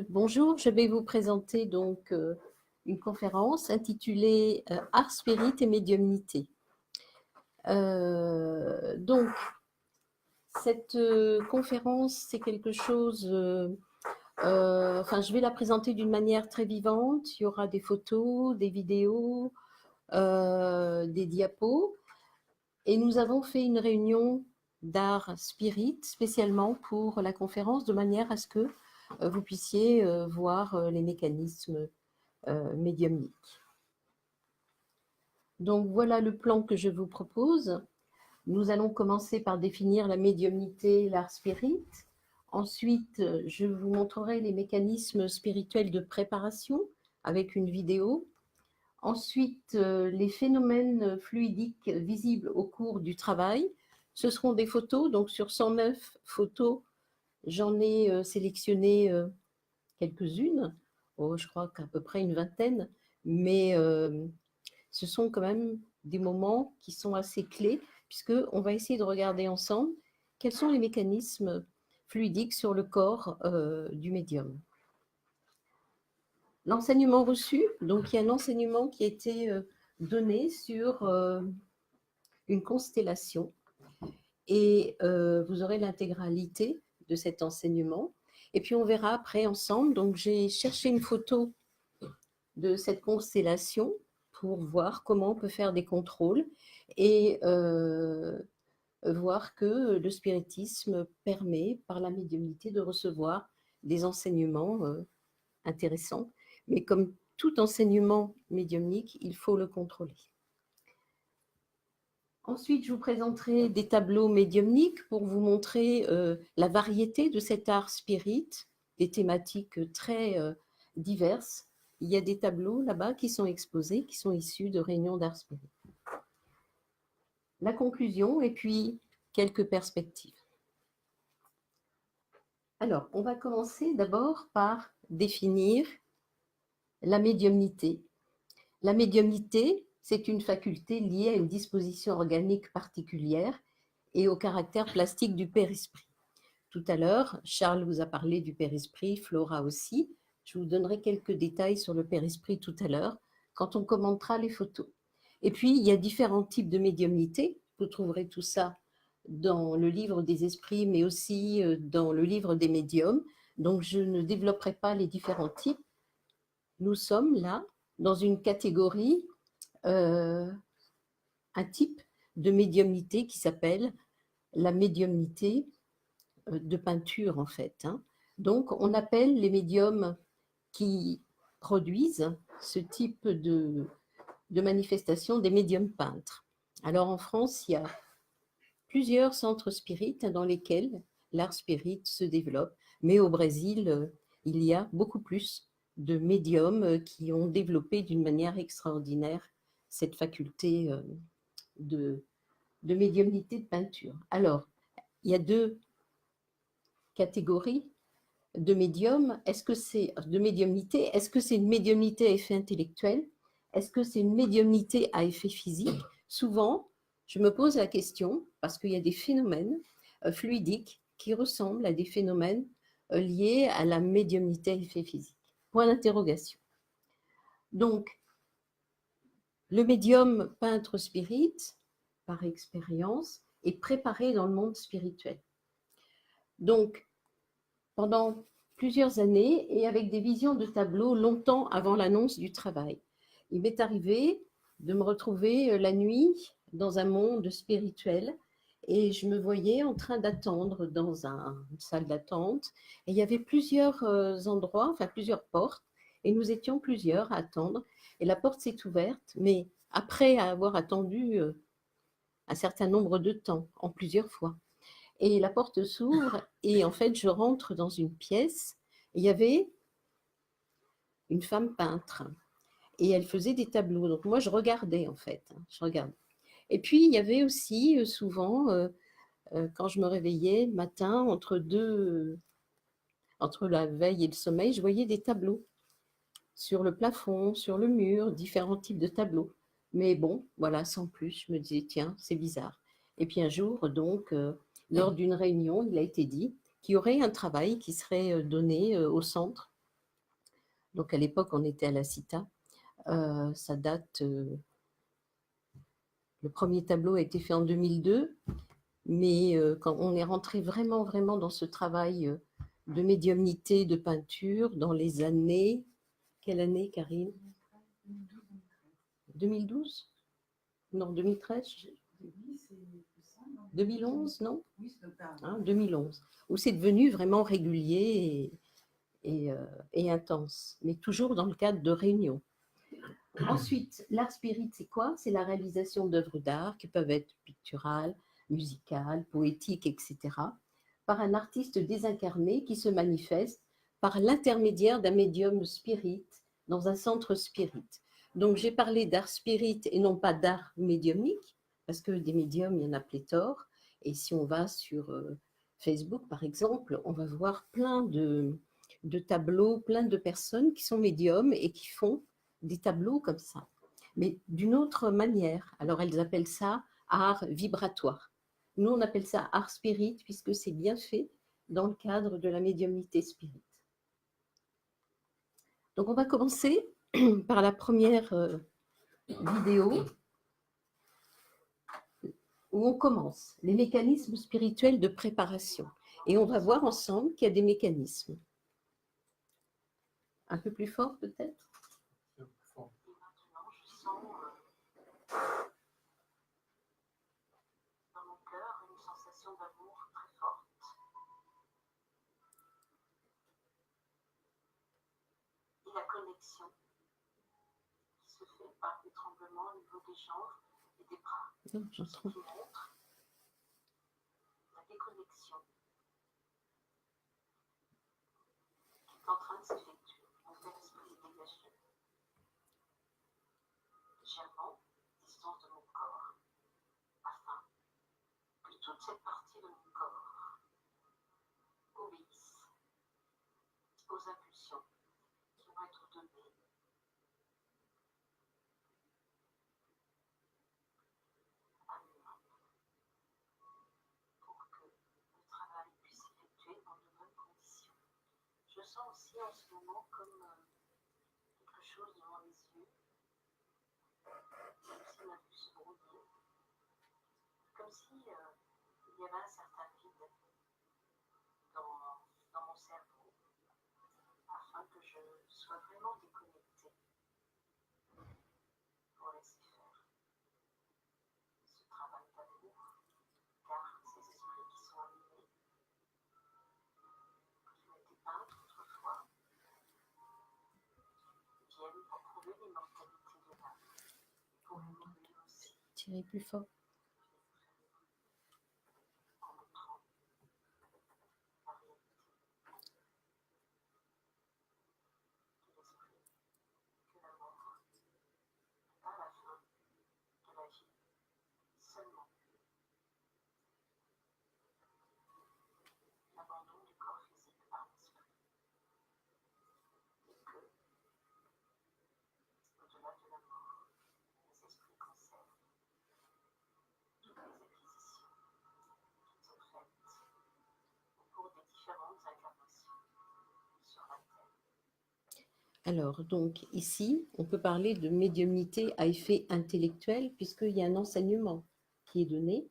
Bonjour, je vais vous présenter donc une conférence intitulée Art, Spirit et Médiumnité. Donc, cette conférence, c'est quelque chose, je vais la présenter d'une manière très vivante. Il y aura des photos, des vidéos, des diapos. Et nous avons fait une réunion d'art spirit spécialement pour la conférence, de manière à ce que vous puissiez voir les mécanismes médiumniques. Donc voilà le plan que je vous propose. Nous allons commencer par définir la médiumnité et l'art spirit. Ensuite, je vous montrerai les mécanismes spirituels de préparation avec une vidéo. Ensuite, les phénomènes fluidiques visibles au cours du travail. Ce seront des photos, donc sur 109 photos, j'en ai sélectionné quelques-unes, je crois qu'à peu près une vingtaine, mais ce sont quand même des moments qui sont assez clés, puisqu'on va essayer de regarder ensemble quels sont les mécanismes fluidiques sur le corps du médium. L'enseignement reçu, donc il y a un enseignement qui a été donné sur une constellation, et vous aurez l'intégralité de cet enseignement. Et puis on verra après ensemble. Donc j'ai cherché une photo de cette constellation pour voir comment on peut faire des contrôles et voir que le spiritisme permet par la médiumnité de recevoir des enseignements intéressants. Mais comme tout enseignement médiumnique, il faut le contrôler. Ensuite, je vous présenterai des tableaux médiumniques pour vous montrer la variété de cet art spirit, des thématiques très diverses. Il y a des tableaux là-bas qui sont exposés, qui sont issus de réunions d'art spirit. La conclusion et puis quelques perspectives. Alors, on va commencer d'abord par définir la médiumnité. La médiumnité, c'est une faculté liée à une disposition organique particulière et au caractère plastique du père-esprit. Tout à l'heure, Charles vous a parlé du père-esprit, Flora aussi. Je vous donnerai quelques détails sur le père-esprit tout à l'heure, quand on commentera les photos. Et puis, il y a différents types de médiumnité. Vous trouverez tout ça dans le livre des esprits, mais aussi dans le livre des médiums. Donc, je ne développerai pas les différents types. Nous sommes là dans une catégorie, un type de médiumnité qui s'appelle la médiumnité de peinture, en fait. Donc, on appelle les médiums qui produisent ce type de manifestation des médiums peintres. Alors, en France, il y a plusieurs centres spirites dans lesquels l'art spirit se développe, mais au Brésil, il y a beaucoup plus de médiums qui ont développé d'une manière extraordinaire cette faculté de médiumnité de peinture. Alors, il y a deux catégories de médium. Est-ce que c'est de médiumnité? Est-ce que c'est une médiumnité à effet intellectuel? Est-ce que c'est une médiumnité à effet physique? Souvent, je me pose la question parce qu'il y a des phénomènes fluidiques qui ressemblent à des phénomènes liés à la médiumnité à effet physique. Point d'interrogation. Donc, le médium peintre spirit, par expérience, est préparé dans le monde spirituel. Donc, pendant plusieurs années et avec des visions de tableaux longtemps avant l'annonce du travail. Il m'est arrivé de me retrouver la nuit dans un monde spirituel et je me voyais en train d'attendre dans une salle d'attente. Et il y avait plusieurs endroits, enfin plusieurs portes, et nous étions plusieurs à attendre. Et la porte s'est ouverte, mais après avoir attendu un certain nombre de temps, en plusieurs fois. Et la porte s'ouvre et en fait, je rentre dans une pièce. Et il y avait une femme peintre et elle faisait des tableaux. Donc moi, je regardais en fait. Je regardais. Et puis, il y avait aussi souvent, quand je me réveillais le matin, entre la veille et le sommeil, je voyais des tableaux sur le plafond, sur le mur, différents types de tableaux. Mais bon, voilà, sans plus, je me disais, tiens, c'est bizarre. Et puis un jour, donc, lors d'une réunion, il a été dit qu'il y aurait un travail qui serait donné au centre Donc à l'époque, on était à la Cita. Ça date, le premier tableau a été fait en 2002, mais quand on est rentré vraiment, vraiment dans ce travail de médiumnité, de peinture, dans les années... Quelle année, Karine? 2012? Non, 2013? 2011, non? Hein, 2011, où c'est devenu vraiment régulier et intense, mais toujours dans le cadre de réunions. Ensuite, l'art spirit, c'est quoi? C'est la réalisation d'œuvres d'art qui peuvent être picturales, musicales, poétiques, etc., par un artiste désincarné qui se manifeste par l'intermédiaire d'un médium spirit dans un centre spirit. Donc, j'ai parlé d'art spirit et non pas d'art médiumnique, parce que des médiums, il y en a pléthore. Et si on va sur Facebook, par exemple, on va voir plein de tableaux, plein de personnes qui sont médiums et qui font des tableaux comme ça, mais d'une autre manière. Alors, elles appellent ça art vibratoire. Nous, on appelle ça art spirit, puisque c'est bien fait dans le cadre de la médiumnité spirit. Donc, on va commencer par la première vidéo où on commence les mécanismes spirituels de préparation. Et on va voir ensemble qu'il y a des mécanismes. Un peu plus fort, peut-être? La connexion qui se fait par l'étranglement au niveau des jambes et des bras. Non, j'en trouve. Qui montre la déconnexion qui est en train de s'effectuer. On fait l'esprit dégagé. Légèrement, distance de mon corps, afin que toute cette partie de mon corps obéisse aux impulsions qui vont être données à moi pour que le travail puisse s'effectuer dans de bonnes conditions. Je sens aussi en ce moment comme quelque chose devant les yeux, comme si ma vue se brouillait, comme si il y avait un certain vide dans mon cerveau, afin que je sois vraiment déconnectée pour laisser faire ce travail d'amour, car ces esprits qui sont animés, qui ont été peintres autrefois, viennent pour prouver l'immortalité de l'âme, pour évoluer aussi. Tirez plus fort. En montrant la réalité de l'esprit, que la mort n'est pas la fin de la vie, seulement l'abandon du corps physique par l'esprit, et que, au-delà de la mort, les esprits conservent toutes les acquisitions qu'ils ont faites au cours des différentes incarnations sur la Terre. Alors, donc ici, on peut parler de médiumnité à effet intellectuel, puisqu'il y a un enseignement qui est donné.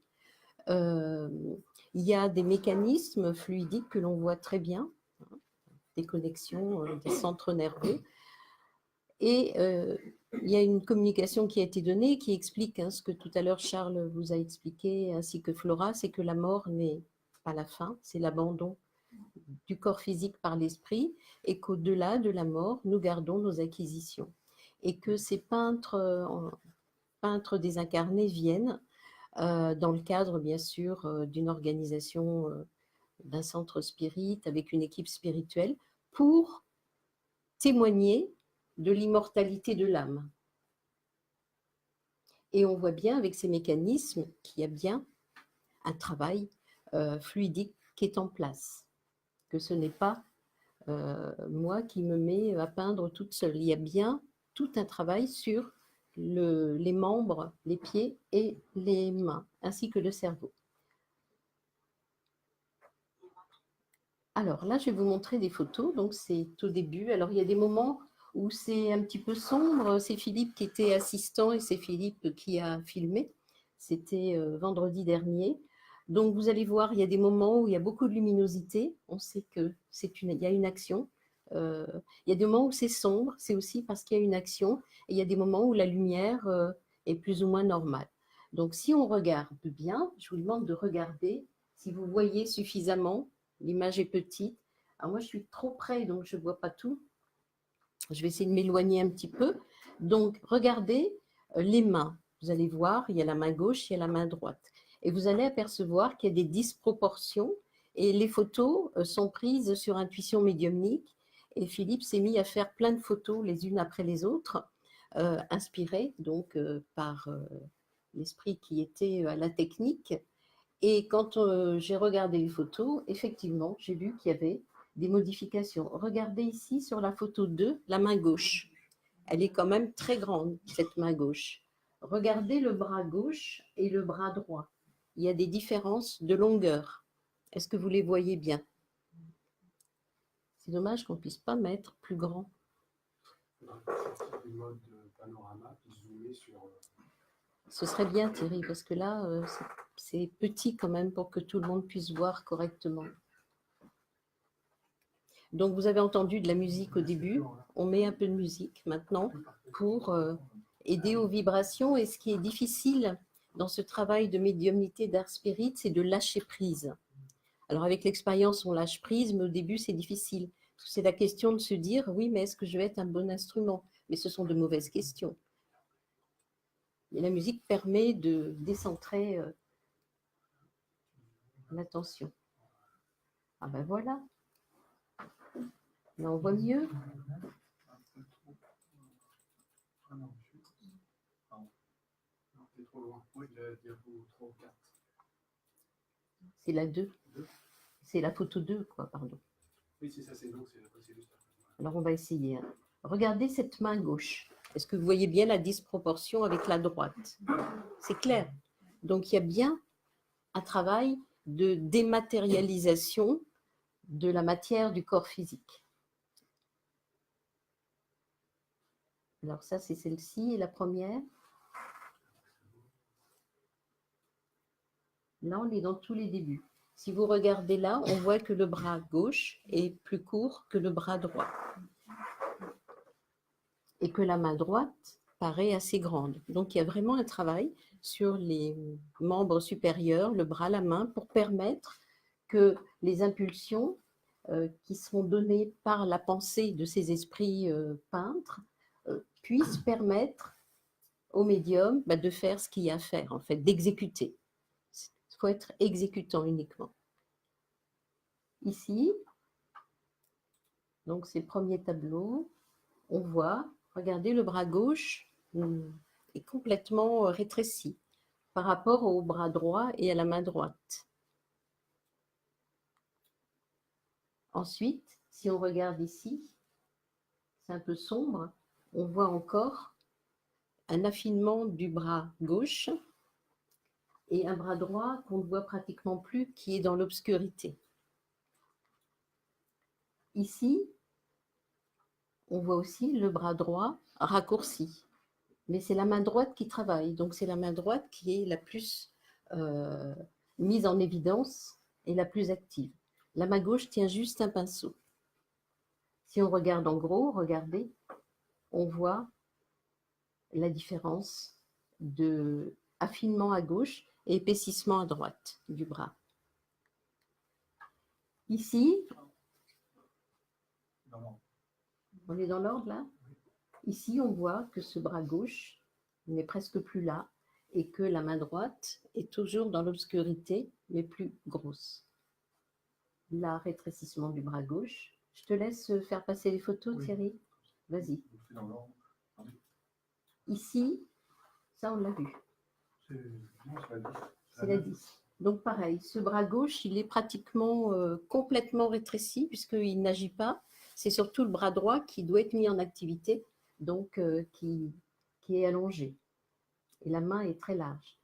Il y a des mécanismes fluidiques que l'on voit très bien, hein, des connexions des centres nerveux. Et il y a une communication qui a été donnée qui explique hein, ce que tout à l'heure Charles vous a expliqué, ainsi que Flora, c'est que la mort n'est pas la fin, c'est l'abandon du corps physique par l'esprit, et qu'au-delà de la mort, nous gardons nos acquisitions. Et que ces peintres désincarnés viennent dans le cadre, bien sûr, d'une organisation, d'un centre spirit, avec une équipe spirituelle, pour témoigner de l'immortalité de l'âme. Et on voit bien avec ces mécanismes qu'il y a bien un travail fluidique qui est en place, que ce n'est pas moi qui me mets à peindre toute seule. Il y a bien tout un travail sur les membres, les pieds et les mains, ainsi que le cerveau. Alors là, je vais vous montrer des photos. Donc c'est au début. Alors il y a des moments où c'est un petit peu sombre. C'est Philippe qui était assistant et c'est Philippe qui a filmé. C'était vendredi dernier. Donc vous allez voir, il y a des moments où il y a beaucoup de luminosité. On sait que il y a une action. Euh, il y a des moments où c'est sombre, c'est aussi parce qu'il y a une action. Et il y a des moments où la lumière est plus ou moins normale. Donc si on regarde bien, je vous demande de regarder si vous voyez suffisamment. L'image est petite. Alors moi je suis trop près donc je ne vois pas tout. Je vais essayer de m'éloigner un petit peu. Donc, regardez les mains. Vous allez voir, il y a la main gauche, il y a la main droite. Et vous allez apercevoir qu'il y a des disproportions. Et les photos sont prises sur intuition médiumnique. Et Philippe s'est mis à faire plein de photos les unes après les autres, inspirées donc par l'esprit qui était à la technique. Et quand j'ai regardé les photos, effectivement, j'ai vu qu'il y avait des modifications. Regardez ici sur la photo 2, la main gauche. Elle est quand même très grande, cette main gauche. Regardez le bras gauche et le bras droit. Il y a des différences de longueur. Est-ce que vous les voyez bien? C'est dommage qu'on ne puisse pas mettre plus grand. Ce serait bien, Thierry, parce que là, c'est petit quand même pour que tout le monde puisse voir correctement. Donc, vous avez entendu de la musique au début. On met un peu de musique maintenant pour aider aux vibrations. Et ce qui est difficile dans ce travail de médiumnité d'art spirit, c'est de lâcher prise. Alors, avec l'expérience, on lâche prise, mais au début, c'est difficile. C'est la question de se dire, oui, mais est-ce que je vais être un bon instrument? Mais ce sont de mauvaises questions. Et la musique permet de décentrer l'attention. Ah ben voilà. Là, on voit mieux. C'est la 2. C'est la photo 2, quoi, pardon. Oui, c'est ça, c'est donc, c'est juste. Alors, on va essayer. Hein. Regardez cette main gauche. Est-ce que vous voyez bien la disproportion avec la droite? C'est clair. Donc, il y a bien un travail de dématérialisation de la matière du corps physique. Alors, ça, c'est celle-ci, la première. Là, on est dans tous les débuts. Si vous regardez là, on voit que le bras gauche est plus court que le bras droit. Et que la main droite paraît assez grande. Donc, il y a vraiment un travail sur les membres supérieurs, le bras, la main, pour permettre que les impulsions qui seront données par la pensée de ces esprits peintres puissent permettre au médium de faire ce qu'il y a à faire, en fait, d'exécuter. Il faut être exécutant uniquement. Ici, donc c'est le premier tableau, on voit, regardez, le bras gauche est complètement rétréci par rapport au bras droit et à la main droite. Ensuite, si on regarde ici, c'est un peu sombre, on voit encore un affinement du bras gauche et un bras droit qu'on ne voit pratiquement plus, qui est dans l'obscurité. Ici, on voit aussi le bras droit raccourci. Mais c'est la main droite qui travaille, donc c'est la main droite qui est la plus mise en évidence et la plus active. La main gauche tient juste un pinceau. Si on regarde en gros, regardez, on voit la différence de affinement à gauche et épaississement à droite du bras. Ici, on est dans l'ordre là. Ici, on voit que ce bras gauche n'est presque plus là et que la main droite est toujours dans l'obscurité, mais plus grosse. Là, rétrécissement du bras gauche. Je te laisse faire passer les photos, oui. Thierry. Vas-y. Ici, ça, on l'a vu. C'est la 10. Donc, pareil, ce bras gauche, il est pratiquement complètement rétréci puisqu'il n'agit pas. C'est surtout le bras droit qui doit être mis en activité, donc qui est allongé. Et la main est très large.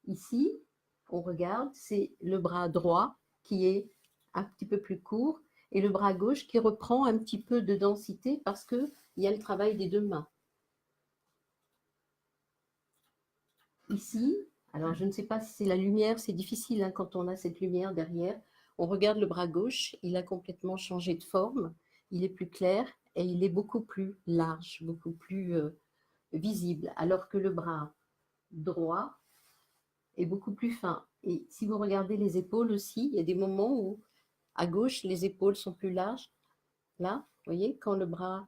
Ici, on regarde, c'est le bras droit qui est un petit peu plus court et le bras gauche qui reprend un petit peu de densité parce qu'il y a le travail des deux mains. Ici, alors je ne sais pas si c'est la lumière, c'est difficile hein, quand on a cette lumière derrière. On regarde le bras gauche, il a complètement changé de forme, il est plus clair et il est beaucoup plus large, beaucoup plus visible, alors que le bras droit est beaucoup plus fin. Et si vous regardez les épaules aussi, il y a des moments où à gauche, les épaules sont plus larges. Là, vous voyez, quand le bras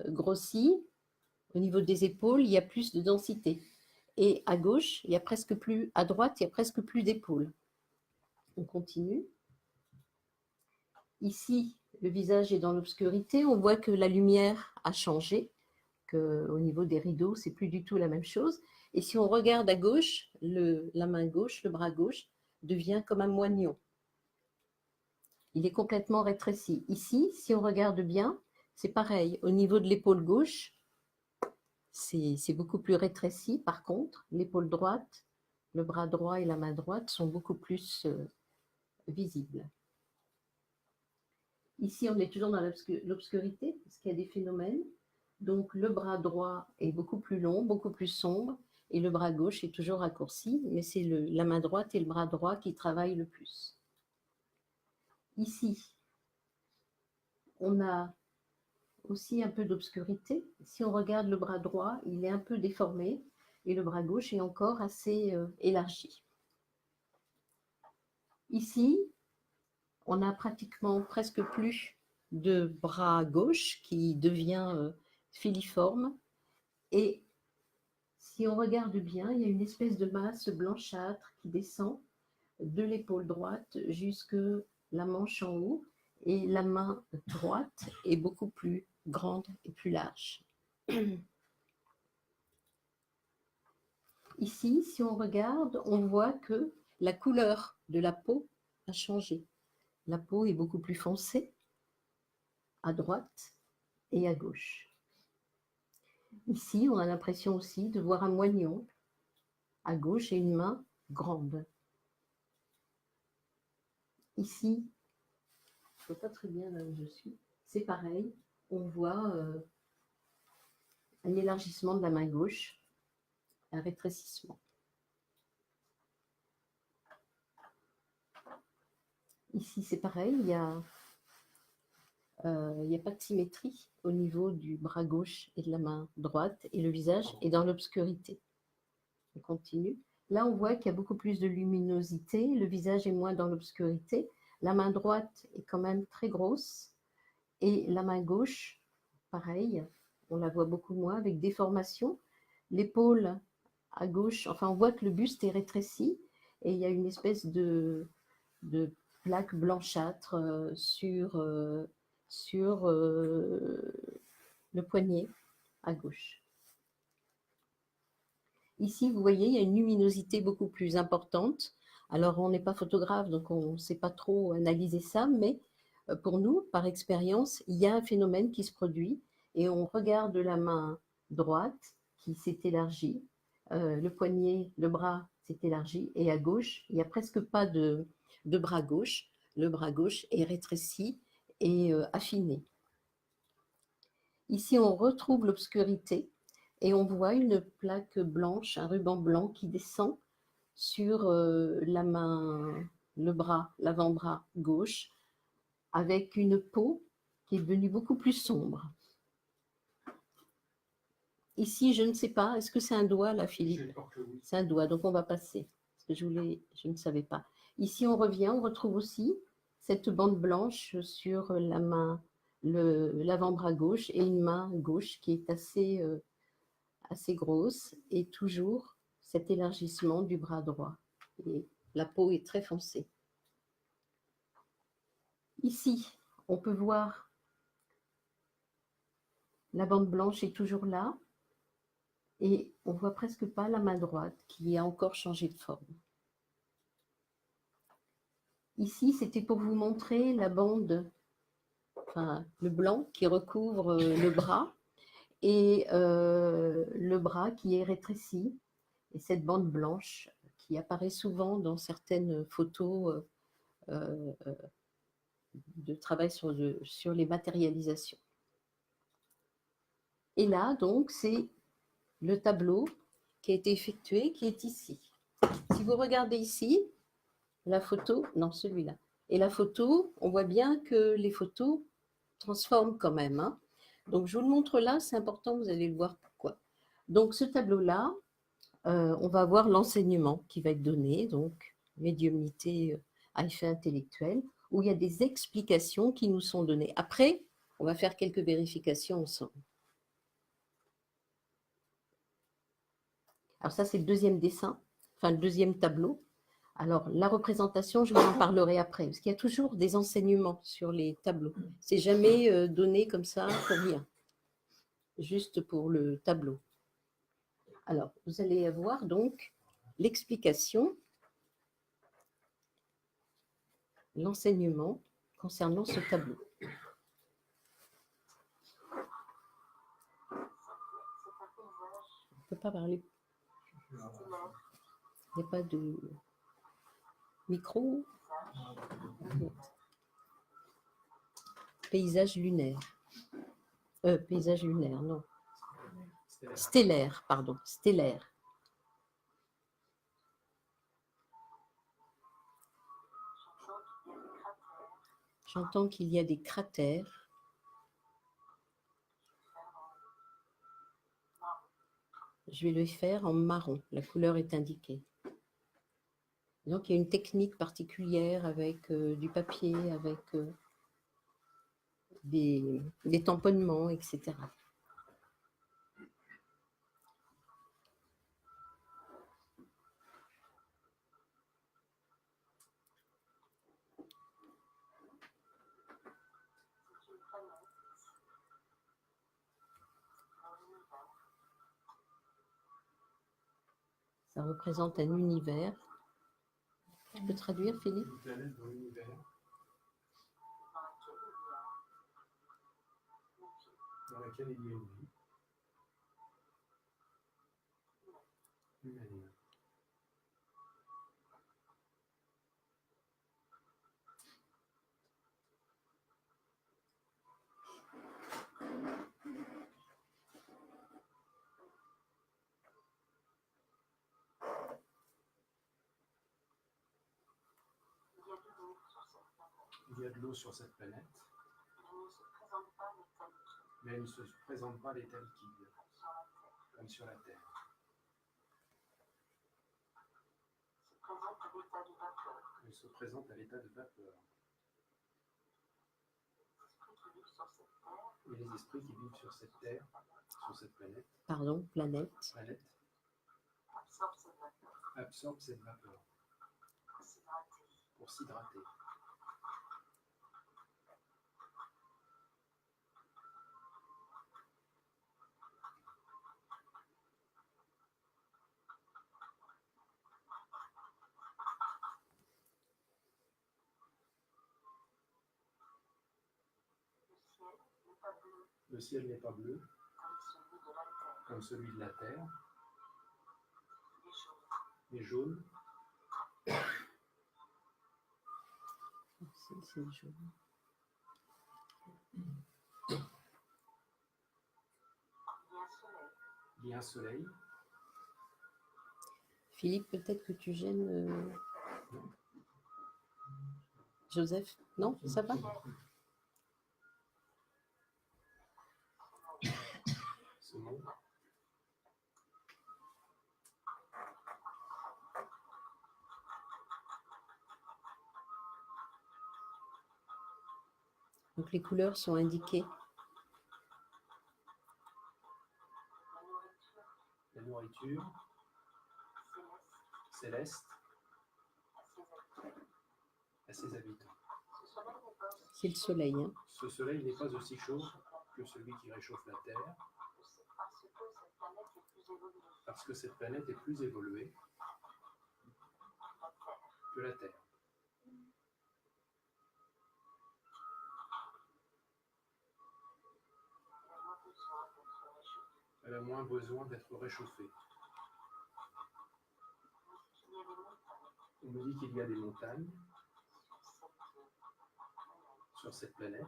grossit, au niveau des épaules, il y a plus de densité. Et à gauche, il y a presque plus, à droite, il y a presque plus d'épaules. On continue. Ici, le visage est dans l'obscurité. On voit que la lumière a changé, qu'au niveau des rideaux, c'est plus du tout la même chose. Et si on regarde à gauche, la main gauche, le bras gauche, devient comme un moignon. Il est complètement rétréci. Ici, si on regarde bien, c'est pareil. Au niveau de l'épaule gauche, c'est beaucoup plus rétréci. Par contre, l'épaule droite, le bras droit et la main droite sont beaucoup plus visibles. Ici, on est toujours dans l'obscurité, parce qu'il y a des phénomènes. Donc, le bras droit est beaucoup plus long, beaucoup plus sombre, et le bras gauche est toujours raccourci, mais c'est la main droite et le bras droit qui travaillent le plus. Ici, on a aussi un peu d'obscurité. Si on regarde le bras droit, il est un peu déformé, et le bras gauche est encore assez élargi. Ici, on a pratiquement presque plus de bras gauche qui devient filiforme. Et si on regarde bien, il y a une espèce de masse blanchâtre qui descend de l'épaule droite jusque la manche en haut. Et la main droite est beaucoup plus grande et plus large. Ici, si on regarde, on voit que la couleur de la peau a changé. La peau est beaucoup plus foncée à droite et à gauche. Ici, on a l'impression aussi de voir un moignon à gauche et une main grande. Ici, je ne vois pas très bien là où je suis, c'est pareil, on voit un élargissement de la main gauche, un rétrécissement. Ici, c'est pareil, il n'y a pas de symétrie au niveau du bras gauche et de la main droite, et le visage est dans l'obscurité. On continue. Là, on voit qu'il y a beaucoup plus de luminosité, le visage est moins dans l'obscurité. La main droite est quand même très grosse, et la main gauche, pareil, on la voit beaucoup moins, avec déformation. L'épaule à gauche, enfin, on voit que le buste est rétréci, et il y a une espèce de plaque blanchâtre sur le poignet à gauche. Ici, vous voyez, il y a une luminosité beaucoup plus importante. Alors, on n'est pas photographe, donc on ne sait pas trop analyser ça, mais pour nous, par expérience, il y a un phénomène qui se produit et on regarde la main droite qui s'est élargie, le poignet, le bras s'est élargi, et à gauche, il n'y a presque pas de bras gauche. Le bras gauche est rétréci et affiné. Ici, on retrouve l'obscurité et on voit une plaque blanche, un ruban blanc qui descend sur la main, le bras, l'avant-bras gauche, avec une peau qui est devenue beaucoup plus sombre. Ici, je ne sais pas, est-ce que c'est un doigt là, Philippe? C'est un doigt, donc on va passer, parce que je ne savais pas. Ici, on revient, on retrouve aussi cette bande blanche sur la main, l'avant-bras gauche, et une main gauche qui est assez grosse, et toujours cet élargissement du bras droit. Et la peau est très foncée. Ici, on peut voir la bande blanche est toujours là, et on ne voit presque pas la main droite qui a encore changé de forme. Ici, c'était pour vous montrer la bande, enfin le blanc qui recouvre le bras, et le bras qui est rétréci, et cette bande blanche qui apparaît souvent dans certaines photos de travail sur les matérialisations. Et là, donc, c'est le tableau qui a été effectué, qui est ici. Si vous regardez ici, la photo, non, celui-là. Et la photo, on voit bien que les photos transforment quand même, hein. Donc, je vous le montre là, c'est important, vous allez le voir pourquoi. Donc, ce tableau-là, on va voir l'enseignement qui va être donné, donc médiumnité à effet intellectuel, où il y a des explications qui nous sont données. Après, on va faire quelques vérifications ensemble. Alors ça, c'est le deuxième dessin, enfin le deuxième tableau. Alors, la représentation, je vous en parlerai après, parce qu'il y a toujours des enseignements sur les tableaux. C'est jamais donné comme ça pour rien, juste pour le tableau. Alors, vous allez avoir donc l'explication, l'enseignement concernant ce tableau. On ne peut pas parler. Il n'y a pas de micro. Paysage lunaire. Paysage lunaire, non. Stellaire, pardon. Stellaire. J'entends qu'il y a des cratères. Je vais le faire en marron. La couleur est indiquée. Donc, il y a une technique particulière avec du papier, avec des tamponnements, etc. Ça représente un univers. Tu peux traduire, Philippe? Une planète dans l'univers dans laquelle il y a une vie humaine. Il y a de l'eau sur cette planète, mais elle ne se présente pas à l'état liquide, comme sur la Terre. Elle se présente à l'état de vapeur. Et les esprits qui vivent sur cette Terre, sur cette planète, Pardon, planète. absorbent cette vapeur pour s'hydrater. Le ciel n'est pas bleu, comme celui de la Terre, mais jaune. C'est jaune. Il y a un soleil. Philippe, peut-être que tu gênes Joseph? Non, ça va? C'est bon. Donc les couleurs sont indiquées. La nourriture céleste à ses habitants. C'est le soleil, hein? Ce soleil n'est pas aussi chaud que celui qui réchauffe la Terre, parce que cette planète est plus évoluée que la Terre. Elle a moins besoin d'être réchauffée. On me dit qu'il y a des montagnes sur cette planète,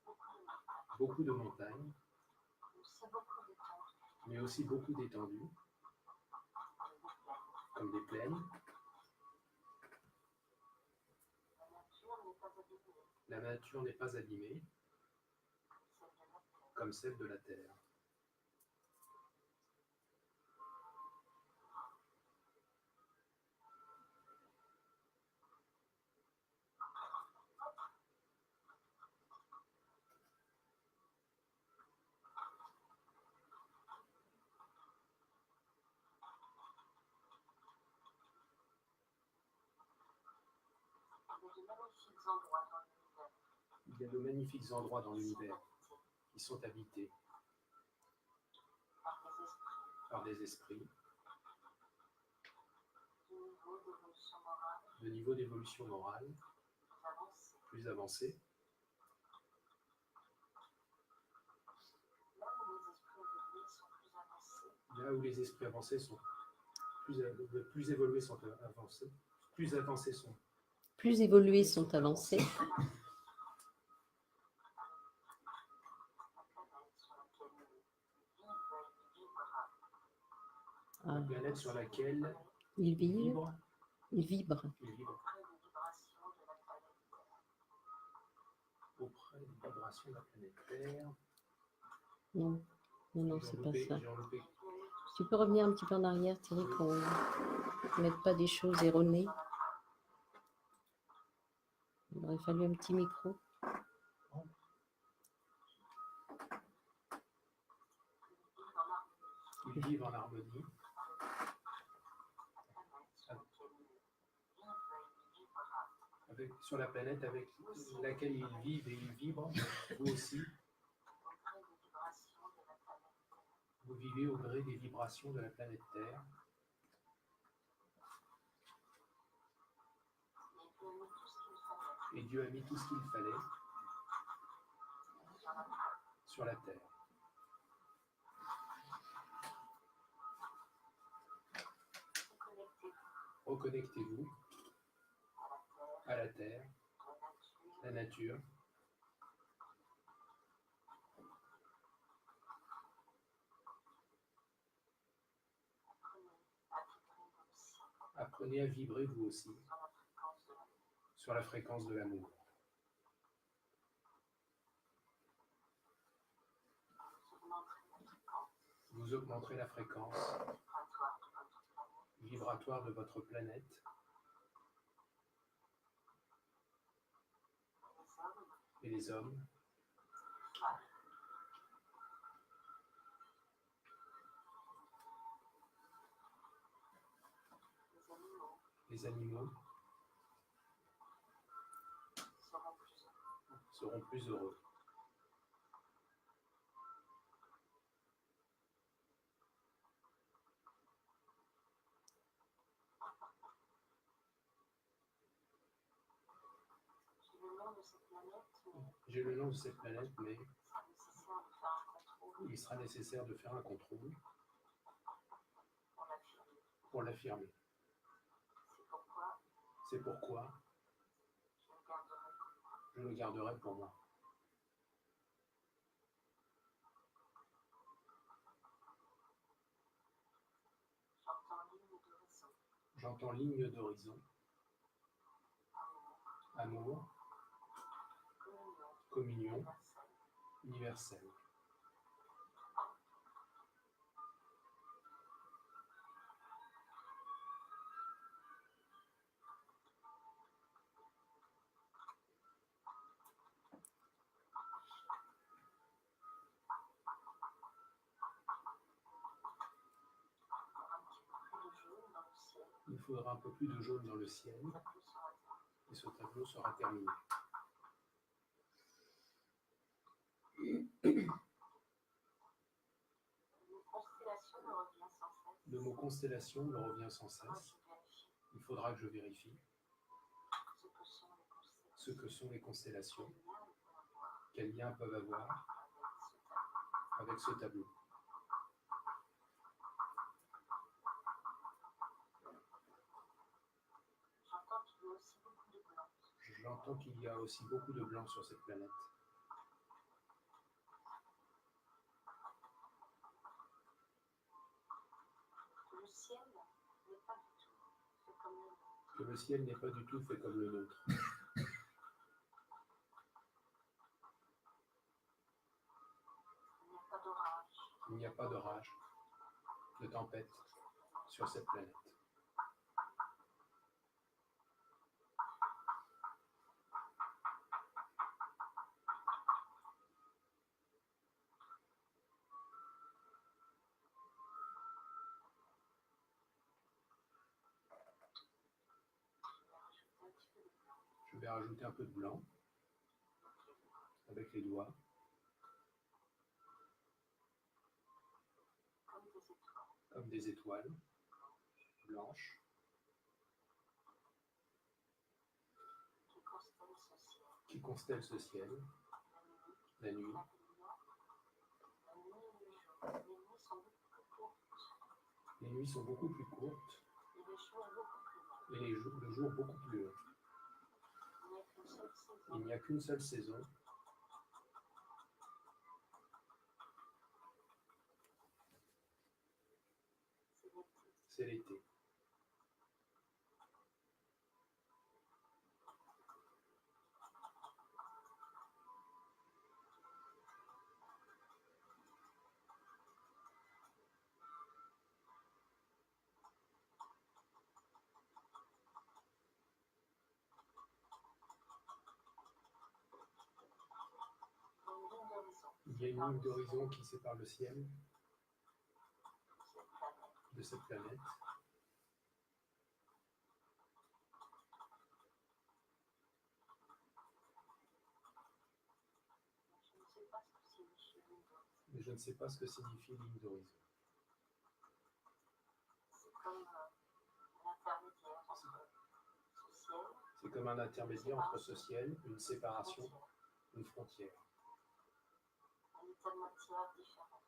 beaucoup de montagnes, beaucoup de montagnes, mais aussi beaucoup d'étendues, mais aussi beaucoup d'étendues, comme des plaines. La nature n'est pas abîmée, La nature n'est pas abîmée comme celle de la Terre. comme celle de la Terre. Il y a de magnifiques endroits dans l'univers Il y a de magnifiques endroits dans l'univers qui sont habités par des esprits de niveau d'évolution morale de niveau d'évolution morale plus avancé, là où les esprits avancés sont plus évolués sont avancés, plus avancés sont. Plus évolués sont avancés. La Ah, planète sur laquelle ils ils vivent, vibrent, ils vibrent. ils vibrent auprès des vibrations de la planète Terre. Non, non, non, J'ai c'est pas enloupé- ça. j'ai enloupé- Tu peux revenir un petit peu en arrière, Thierry, qu'on ne mette pas des choses erronées. Il aurait fallu un petit micro. Ils vivent en harmonie sur la planète avec laquelle ils vivent et ils vibrent. Vous aussi, vous vivez au gré des vibrations de la planète Terre. Et Dieu a mis tout ce qu'il fallait sur la Terre. Reconnectez-vous à la Terre, la nature. Apprenez à vibrer vous aussi sur la fréquence de l'amour. Vous augmenterez la fréquence vibratoire de votre planète et les hommes les animaux seront plus heureux. J'ai le nom de cette planète, mais il sera nécessaire de faire un contrôle pour l'affirmer. C'est pourquoi je le garderai pour moi. J'entends ligne d'horizon, amour, communion universelle. Il faudra un peu plus de jaune dans le ciel et ce tableau sera terminé. Le mot constellation me revient sans cesse. Il faudra que je vérifie ce que sont les constellations, quels liens peuvent avoir avec ce tableau. J'entends qu'il y a aussi beaucoup de blanc sur cette planète. Le ciel n'est pas du tout fait comme le nôtre. Que le ciel n'est pas du tout fait comme le nôtre. Il n'y a pas d'orage. Il n'y a pas d'orage, de tempête sur cette planète. Je vais rajouter un peu de blanc avec les doigts. Comme des étoiles blanches qui constellent ce ciel, la nuit. Les nuits sont beaucoup plus courtes et le jour beaucoup plus long. Il n'y a qu'une seule saison. C'est l'été. Il y a une ligne d'horizon qui sépare le ciel de cette planète. Mais je ne sais pas ce que signifie ligne d'horizon. C'est comme un intermédiaire entre ce ciel, une séparation, une frontière.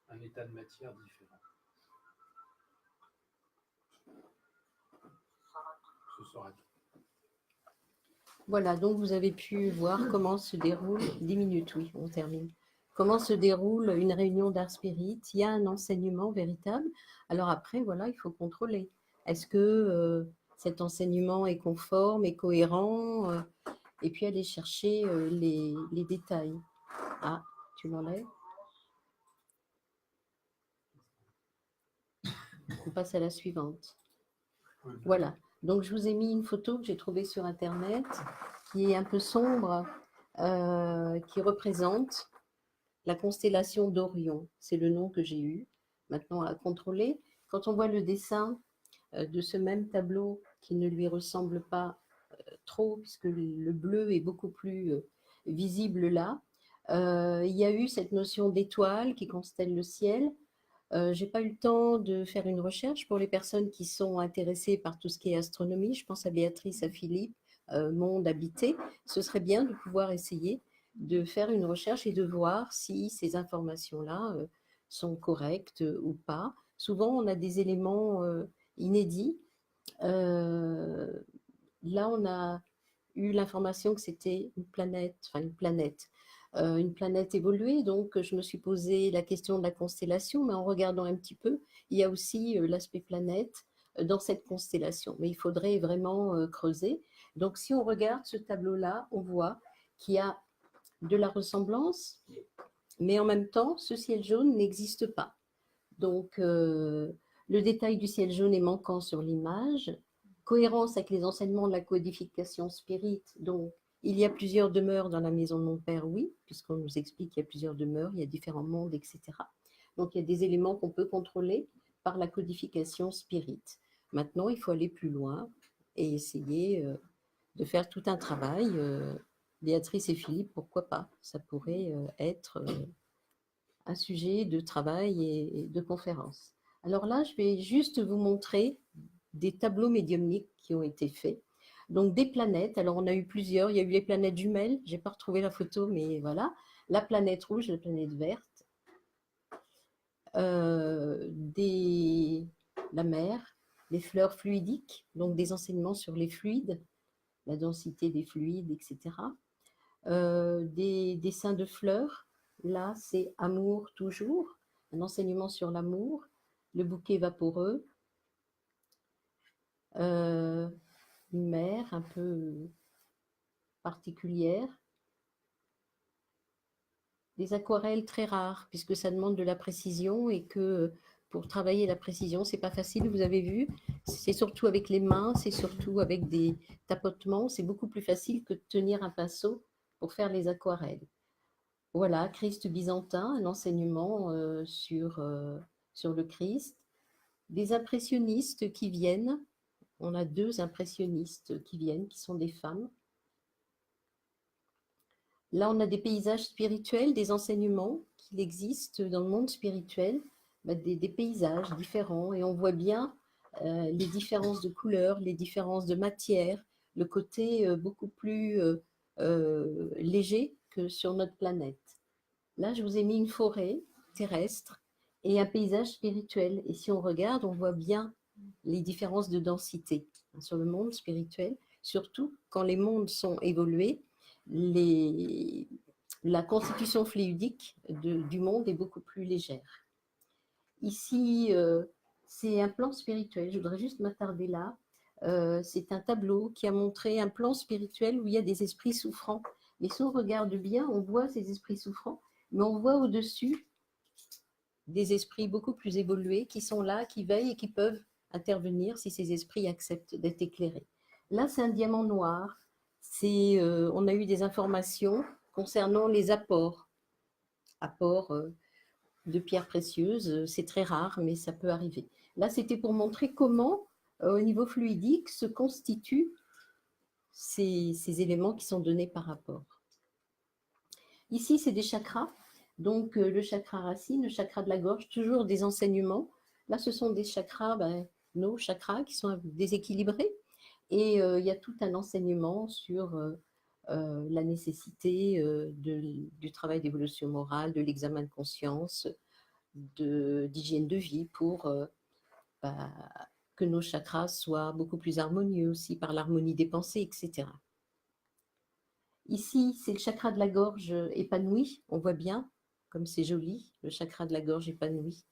Un état de matière différent. Ce sera tout. Voilà, donc vous avez pu voir comment se déroule, 10 minutes, oui, on termine. Comment se déroule une réunion d'art spirit. Il y a un enseignement véritable. Alors après, voilà, il faut contrôler. Est-ce que cet enseignement est conforme, est cohérent et puis aller chercher les détails. Ah, tu l'enlèves? On passe à la suivante. Voilà. Donc, je vous ai mis une photo que j'ai trouvée sur Internet qui est un peu sombre, qui représente la constellation d'Orion. C'est le nom que j'ai eu. Maintenant, à contrôler. Quand on voit le dessin de ce même tableau qui ne lui ressemble pas trop, puisque le bleu est beaucoup plus visible là, il y a eu cette notion d'étoile qui constelle le ciel. J'ai pas eu le temps de faire une recherche pour les personnes qui sont intéressées par tout ce qui est astronomie. Je pense à Béatrice, à Philippe, monde habité. Ce serait bien de pouvoir essayer de faire une recherche et de voir si ces informations-là sont correctes ou pas. Souvent, on a des éléments inédits. Là, on a eu l'information que c'était une planète évoluée. Donc, je me suis posé la question de la constellation, mais en regardant un petit peu, il y a aussi l'aspect planète dans cette constellation. Mais il faudrait vraiment creuser. Donc, si on regarde ce tableau-là, on voit qu'il y a de la ressemblance, mais en même temps, ce ciel jaune n'existe pas. Donc, le détail du ciel jaune est manquant sur l'image. Cohérence avec les enseignements de la codification spirit. Donc, il y a plusieurs demeures dans la maison de mon père, oui, puisqu'on nous explique qu'il y a plusieurs demeures, il y a différents mondes, etc. Donc, il y a des éléments qu'on peut contrôler par la codification spirit. Maintenant, il faut aller plus loin et essayer de faire tout un travail. Béatrice et Philippe, pourquoi pas? Ça pourrait être un sujet de travail et de conférence. Alors là, je vais juste vous montrer des tableaux médiumniques qui ont été faits. Donc des planètes, alors on a eu plusieurs, il y a eu les planètes jumelles, je n'ai pas retrouvé la photo, mais voilà, la planète rouge, la planète verte, la mer, les fleurs fluidiques, donc des enseignements sur les fluides, la densité des fluides, etc. Des dessins de fleurs, là c'est amour toujours, un enseignement sur l'amour, le bouquet vaporeux, une mer un peu particulière, des aquarelles très rares puisque ça demande de la précision et que pour travailler la précision c'est pas facile, vous avez vu, c'est surtout avec les mains, c'est surtout avec des tapotements, c'est beaucoup plus facile que de tenir un pinceau pour faire les aquarelles. Voilà, Christ byzantin, un enseignement sur le Christ. Des impressionnistes qui viennent, on a 2 impressionnistes qui viennent, qui sont des femmes. Là, on a des paysages spirituels, des enseignements qu'il existe dans le monde spirituel, des paysages différents, et on voit bien les différences de couleurs, les différences de matière, le côté beaucoup plus léger que sur notre planète. Là, je vous ai mis une forêt terrestre et un paysage spirituel. Et si on regarde, on voit bien les différences de densité sur le monde spirituel, surtout quand les mondes sont évolués. La constitution fluidique du monde est beaucoup plus légère. Ici, c'est un plan spirituel. Je voudrais juste m'attarder là. C'est un tableau qui a montré un plan spirituel où il y a des esprits souffrants. Et si on regarde bien, on voit ces esprits souffrants, mais on voit au-dessus des esprits beaucoup plus évolués qui sont là, qui veillent et qui peuvent intervenir si ces esprits acceptent d'être éclairés. Là, c'est un diamant noir. On a eu des informations concernant les apports de pierres précieuses. C'est très rare, mais ça peut arriver. Là, c'était pour montrer comment, au niveau fluidique, se constituent ces éléments qui sont donnés par rapport. Ici, c'est des chakras. Donc, le chakra racine, le chakra de la gorge, toujours des enseignements. Là, ce sont des chakras, nos chakras qui sont déséquilibrés. Et il y a tout un enseignement sur la nécessité du travail d'évolution morale, de l'examen de conscience, d'hygiène de vie pour que nos chakras soient beaucoup plus harmonieux aussi par l'harmonie des pensées, etc. Ici, c'est le chakra de la gorge épanoui, on voit bien, comme c'est joli, le chakra de la gorge épanoui,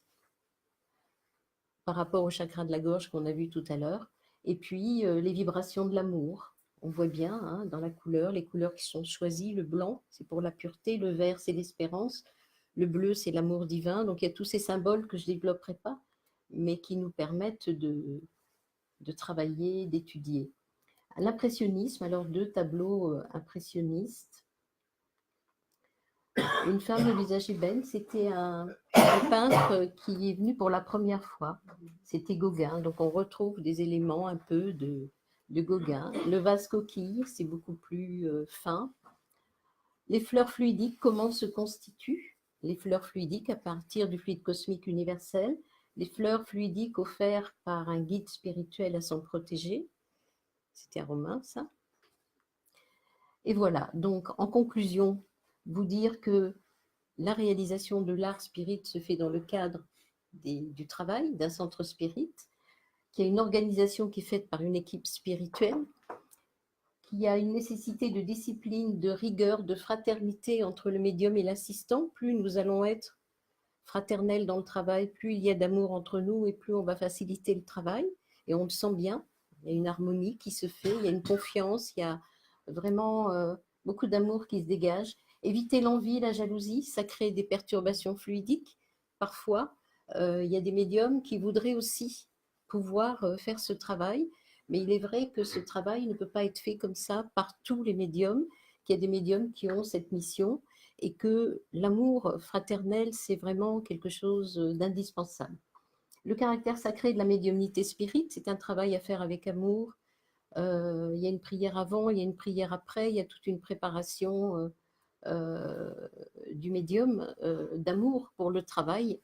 par rapport au chakra de la gorge qu'on a vu tout à l'heure. Et puis, les vibrations de l'amour, on voit bien hein, dans la couleur, les couleurs qui sont choisies, le blanc, c'est pour la pureté, le vert, c'est l'espérance, le bleu, c'est l'amour divin. Donc, il y a tous ces symboles que je ne développerai pas, mais qui nous permettent de travailler, d'étudier. L'impressionnisme, alors 2 tableaux impressionnistes. Une femme au visage ébène, c'était un peintre qui est venu pour la première fois. C'était Gauguin, donc on retrouve des éléments un peu de Gauguin. Le vase coquille, c'est beaucoup plus fin. Les fleurs fluidiques, comment se constituent les fleurs fluidiques à partir du fluide cosmique universel, les fleurs fluidiques offertes par un guide spirituel à son protégé. C'était un romain, ça. Et voilà, donc en conclusion, vous dire que la réalisation de l'art spirit se fait dans le cadre du travail d'un centre spirit, qu'il y a une organisation qui est faite par une équipe spirituelle, qu'il y a une nécessité de discipline, de rigueur, de fraternité entre le médium et l'assistant. Plus nous allons être fraternels dans le travail, plus il y a d'amour entre nous et plus on va faciliter le travail. Et on le sent bien, il y a une harmonie qui se fait, il y a une confiance, il y a vraiment beaucoup d'amour qui se dégage. Éviter l'envie, la jalousie, ça crée des perturbations fluidiques. Parfois, il y a des médiums qui voudraient aussi pouvoir faire ce travail, mais il est vrai que ce travail ne peut pas être fait comme ça par tous les médiums, qu'il y a des médiums qui ont cette mission et que l'amour fraternel, c'est vraiment quelque chose d'indispensable. Le caractère sacré de la médiumnité spirit, c'est un travail à faire avec amour. Il y a une prière avant, il y a une prière après, il y a toute une préparation du médium d'amour pour le travail.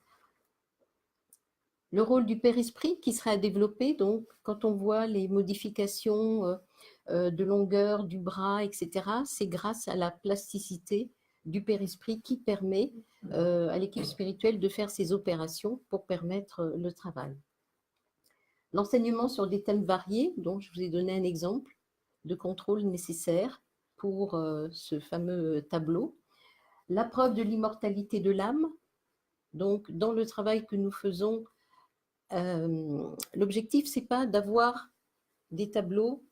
Le rôle du père-esprit qui serait à développer, donc quand on voit les modifications de longueur du bras, etc., c'est grâce à la plasticité du père-esprit qui permet à l'équipe spirituelle de faire ces opérations pour permettre le travail. L'enseignement sur des thèmes variés, dont je vous ai donné un exemple, de contrôle nécessaires pour ce fameux tableau. La preuve de l'immortalité de l'âme. Donc, dans le travail que nous faisons, l'objectif, c'est pas d'avoir des tableaux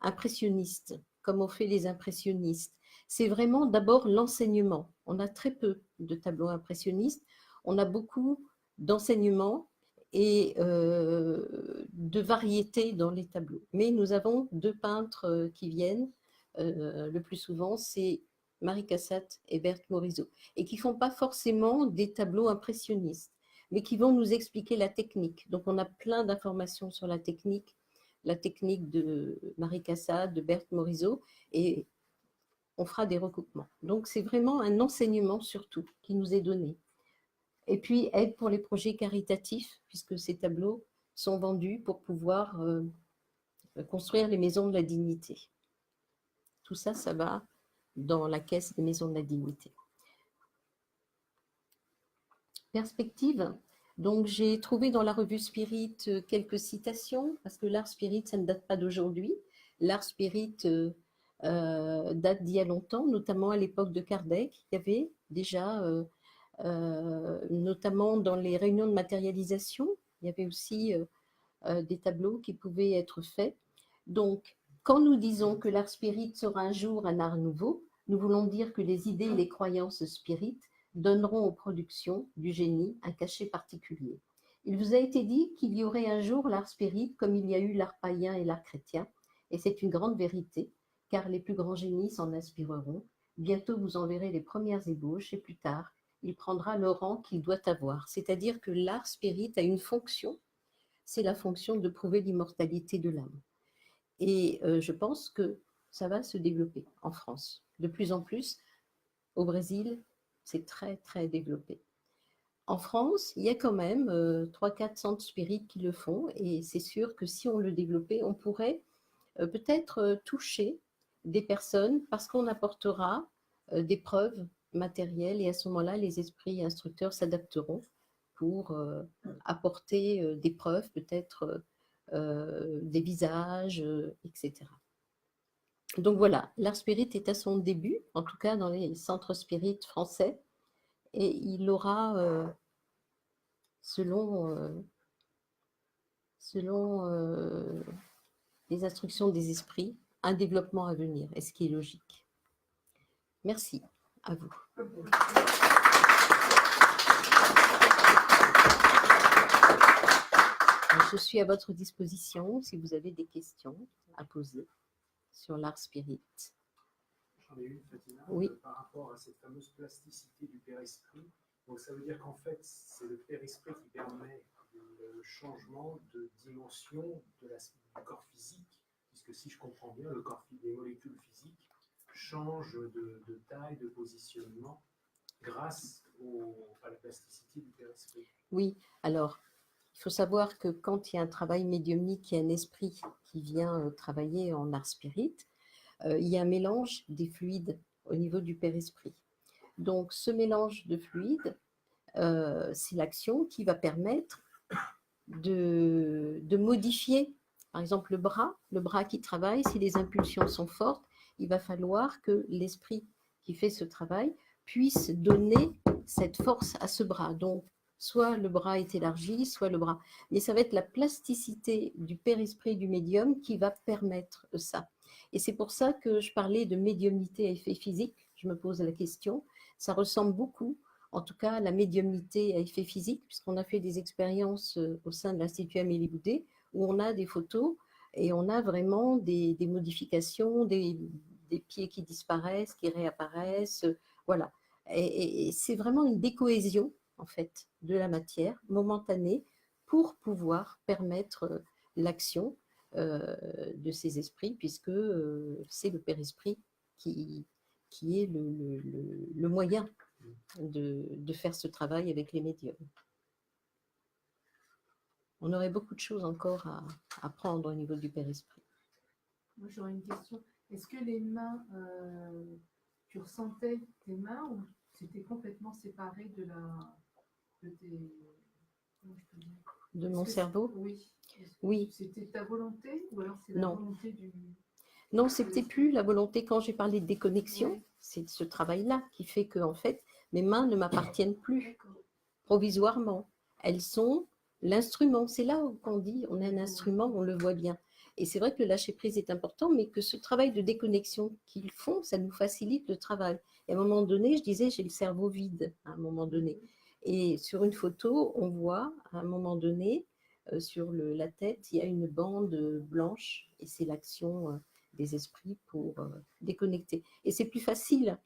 impressionnistes, comme ont fait les impressionnistes. C'est vraiment d'abord l'enseignement. On a très peu de tableaux impressionnistes, on a beaucoup d'enseignements et de variété dans les tableaux. Mais nous avons 2 peintres qui viennent, le plus souvent, c'est Marie Cassatt et Berthe Morisot, et qui ne font pas forcément des tableaux impressionnistes, mais qui vont nous expliquer la technique. Donc on a plein d'informations sur la technique de Marie Cassatt, de Berthe Morisot, et on fera des recoupements. Donc c'est vraiment un enseignement surtout qui nous est donné. Et puis aide pour les projets caritatifs, puisque ces tableaux sont vendus pour pouvoir construire les maisons de la dignité. Tout ça, ça va dans la caisse des maisons de la dignité. Perspective. Donc, j'ai trouvé dans la revue Spirit quelques citations, parce que l'art spirit, ça ne date pas d'aujourd'hui. L'art spirit date d'il y a longtemps, notamment à l'époque de Kardec. Il y avait déjà, notamment dans les réunions de matérialisation, il y avait aussi des tableaux qui pouvaient être faits. Donc, quand nous disons que l'art spirit sera un jour un art nouveau, nous voulons dire que les idées et les croyances spirites donneront aux productions du génie un cachet particulier. Il vous a été dit qu'il y aurait un jour l'art spirit comme il y a eu l'art païen et l'art chrétien, et c'est une grande vérité, car les plus grands génies s'en inspireront. Bientôt vous en verrez les premières ébauches, et plus tard, il prendra le rang qu'il doit avoir. C'est-à-dire que l'art spirit a une fonction, c'est la fonction de prouver l'immortalité de l'âme. Et je pense que ça va se développer en France. De plus en plus, au Brésil, c'est très, très développé. En France, il y a quand même 3-4 centres spirites qui le font, et c'est sûr que si on le développait, on pourrait peut-être toucher des personnes parce qu'on apportera des preuves matérielles, et à ce moment-là, les esprits instructeurs s'adapteront pour apporter des preuves, peut-être des visages, etc. Donc voilà, l'art spirit est à son début, en tout cas dans les centres spirites français, et il aura, selon les instructions des esprits, un développement à venir, et ce qui est logique. Merci, à vous. Je suis à votre disposition si vous avez des questions à poser sur l'art spirit. J'en ai une, Fatima, Oui. Par rapport à cette fameuse plasticité du père-esprit. Donc ça veut dire qu'en fait, c'est le père-esprit qui permet le changement de dimension du corps physique, puisque si je comprends bien, les molécules physiques changent de taille, de positionnement, grâce à la plasticité du père-esprit. Oui, alors, il faut savoir que quand il y a un travail médiumnique, il y a un esprit qui vient travailler en art spirit, il y a un mélange des fluides au niveau du père-esprit. Donc, ce mélange de fluides, c'est l'action qui va permettre de modifier, par exemple, le bras qui travaille. Si les impulsions sont fortes, il va falloir que l'esprit qui fait ce travail puisse donner cette force à ce bras. Donc, soit le bras est élargi, soit le bras. Mais ça va être la plasticité du père-esprit du médium qui va permettre ça. Et c'est pour ça que je parlais de médiumnité à effet physique. Je me pose la question. Ça ressemble beaucoup, en tout cas, à la médiumnité à effet physique, puisqu'on a fait des expériences au sein de l'Institut Amélie Boudet, où on a des photos et on a vraiment des modifications, des pieds qui disparaissent, qui réapparaissent, voilà. Et c'est vraiment une décohésion, en fait, de la matière momentanée pour pouvoir permettre l'action de ces esprits, puisque c'est le père-esprit qui est le moyen de faire ce travail avec les médiums. On aurait beaucoup de choses encore à apprendre au niveau du père-esprit. Moi, j'aurais une question. Est-ce que les mains, tu ressentais tes mains ou c'était complètement séparé de tes... Comment je peux dire ? de Est-ce mon que cerveau. Oui. Oui. C'était ta volonté ou alors c'est la Non. volonté du... Non, c'était plus la volonté quand j'ai parlé de déconnexion. Oui. C'est ce travail-là qui fait que, en fait, mes mains ne m'appartiennent plus D'accord. provisoirement. Elles sont l'instrument. C'est là où on dit on est un instrument, on le voit bien. Et c'est vrai que le lâcher-prise est important, mais que ce travail de déconnexion qu'ils font, ça nous facilite le travail. Et à un moment donné, je disais, j'ai le cerveau vide, à un moment donné. Et sur une photo, on voit, à un moment donné, sur la tête, il y a une bande blanche, et c'est l'action des esprits pour déconnecter. Et c'est plus facile,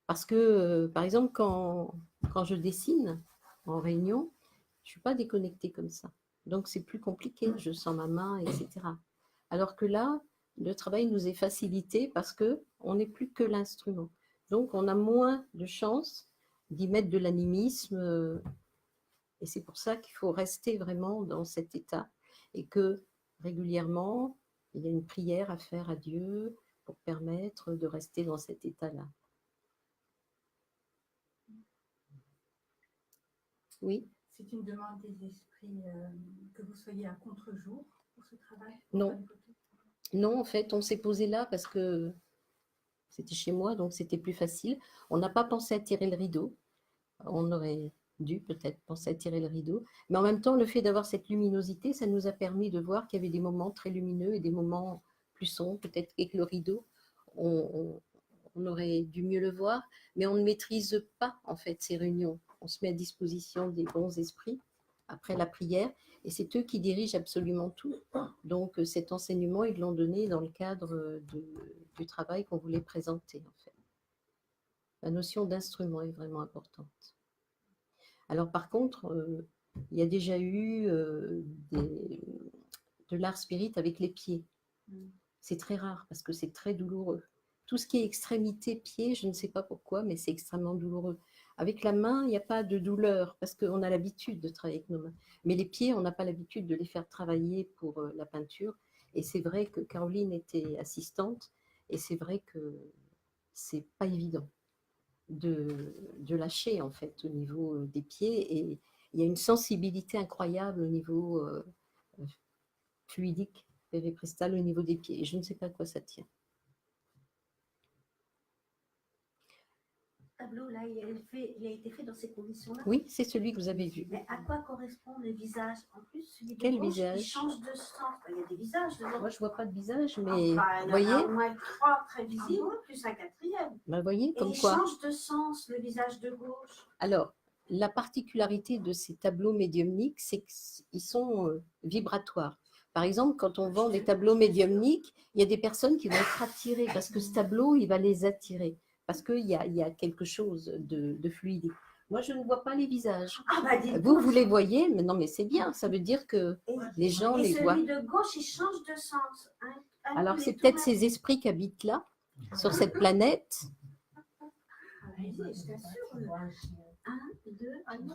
parce que, par exemple, quand je dessine en réunion, je ne suis pas déconnectée comme ça. Donc, c'est plus compliqué. Je sens ma main, etc. Alors que là, le travail nous est facilité parce qu'on n'est plus que l'instrument. Donc, on a moins de chances d'y mettre de l'animisme. Et c'est pour ça qu'il faut rester vraiment dans cet état. Et que régulièrement, il y a une prière à faire à Dieu pour permettre de rester dans cet état-là. Oui. C'est une demande des esprits que vous soyez à contre-jour pour ce travail? Non. Non, en fait, on s'est posé là parce que c'était chez moi, donc c'était plus facile. On n'a pas pensé à tirer le rideau. On aurait dû peut-être penser à tirer le rideau. Mais en même temps, le fait d'avoir cette luminosité, ça nous a permis de voir qu'il y avait des moments très lumineux et des moments plus sombres. Peut-être qu'avec le rideau, on aurait dû mieux le voir. Mais on ne maîtrise pas, en fait, ces réunions. On se met à disposition des bons esprits après la prière. Et c'est eux qui dirigent absolument tout. Donc cet enseignement, ils l'ont donné dans le cadre du travail qu'on voulait présenter, en fait. La notion d'instrument est vraiment importante. Alors par contre, il y a déjà eu de l'art spirit avec les pieds. C'est très rare parce que c'est très douloureux. Tout ce qui est extrémité pied, je ne sais pas pourquoi, mais c'est extrêmement douloureux. Avec la main, il n'y a pas de douleur parce qu'on a l'habitude de travailler avec nos mains. Mais les pieds, on n'a pas l'habitude de les faire travailler pour la peinture. Et c'est vrai que Caroline était assistante et c'est vrai que c'est pas évident de lâcher en fait au niveau des pieds. Et il y a une sensibilité incroyable au niveau fluidique, péripristale, au niveau des pieds. Et je ne sais pas à quoi ça tient. Tableau, là, il a été fait dans ces conditions-là. Oui, c'est celui que vous avez vu. Mais à quoi correspond le visage? En plus, celui de Quel gauche, visage? il change de sens. Il y a des visages dedans. Moi, je vois pas de visage, mais il y en a voyez, au moins 3 très visibles, plus un 4e. bah, voyez, Et comme il quoi. change de sens, le visage de gauche. Alors, la particularité de ces tableaux médiumniques, c'est qu'ils sont vibratoires. Par exemple, quand on vend des tableaux médiumniques, il y a des personnes qui vont être attirées parce que ce tableau, il va les attirer. Parce qu'il y a quelque chose de fluide. Moi, je ne vois pas les visages. Ah bah dites Vous les voyez, mais non, mais c'est bien. Ça veut dire que les gens et les voient. celui de gauche, il change de sens. Alors, c'est peut-être ces esprits qui habitent là, sur cette planète. Je t'assure. 1, 2,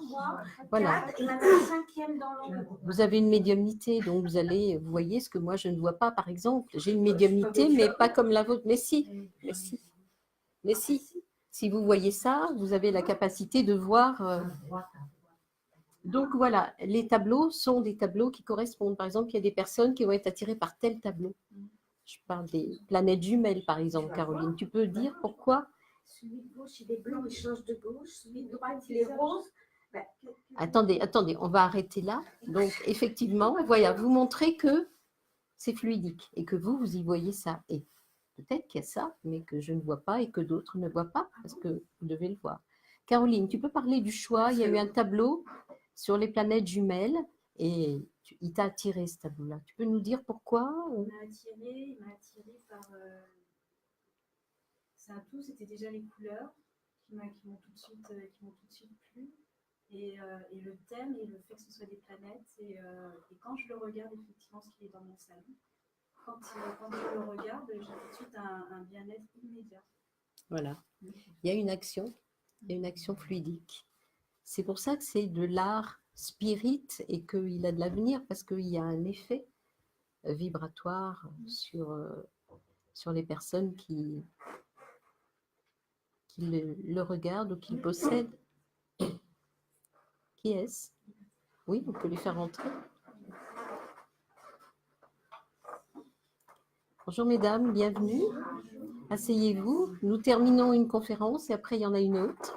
3, Voilà. 4, il y en a un 5e dans l'ombre. Vous avez une médiumnité, donc vous voyez ce que moi je ne vois pas, par exemple. J'ai une médiumnité, mais pas comme la vôtre. Mais si, mais si, mais si. Si vous voyez ça, vous avez la capacité de voir. Donc voilà, les tableaux sont des tableaux qui correspondent. Par exemple, il y a des personnes qui vont être attirées par tel tableau. Je parle des planètes jumelles, par exemple, Caroline. Tu peux dire pourquoi? Celui de gauche, il est blanc, il change de gauche. Celui de droite, il est rose. Attendez, on va arrêter là. Donc, effectivement, voilà, vous montrez que c'est fluidique et que vous y voyez ça. Et peut-être qu'il y a ça, mais que je ne vois pas et que d'autres ne voient pas, parce que vous devez le voir. Caroline, tu peux parler du choix. Il y a eu un tableau sur les planètes jumelles et il t'a attiré ce tableau-là. Tu peux nous dire pourquoi? Il m'a attiré par... C'est un tout, c'était déjà les couleurs qui m'ont tout de suite plu. Et le thème et le fait que ce soit des planètes. Et quand je le regarde, effectivement, ce qui est dans mon salon, quand je le regarde, j'ai tout de suite un bien-être immédiat. Voilà. Il y a une action fluidique. C'est pour ça que c'est de l'art spirit et qu'il a de l'avenir, parce qu'il y a un effet vibratoire sur les personnes qui le regardent ou qui le possèdent. Qui est-ce? Oui, on peut les faire rentrer. Bonjour mesdames, bienvenue. Asseyez-vous. Nous terminons une conférence et après il y en a une autre.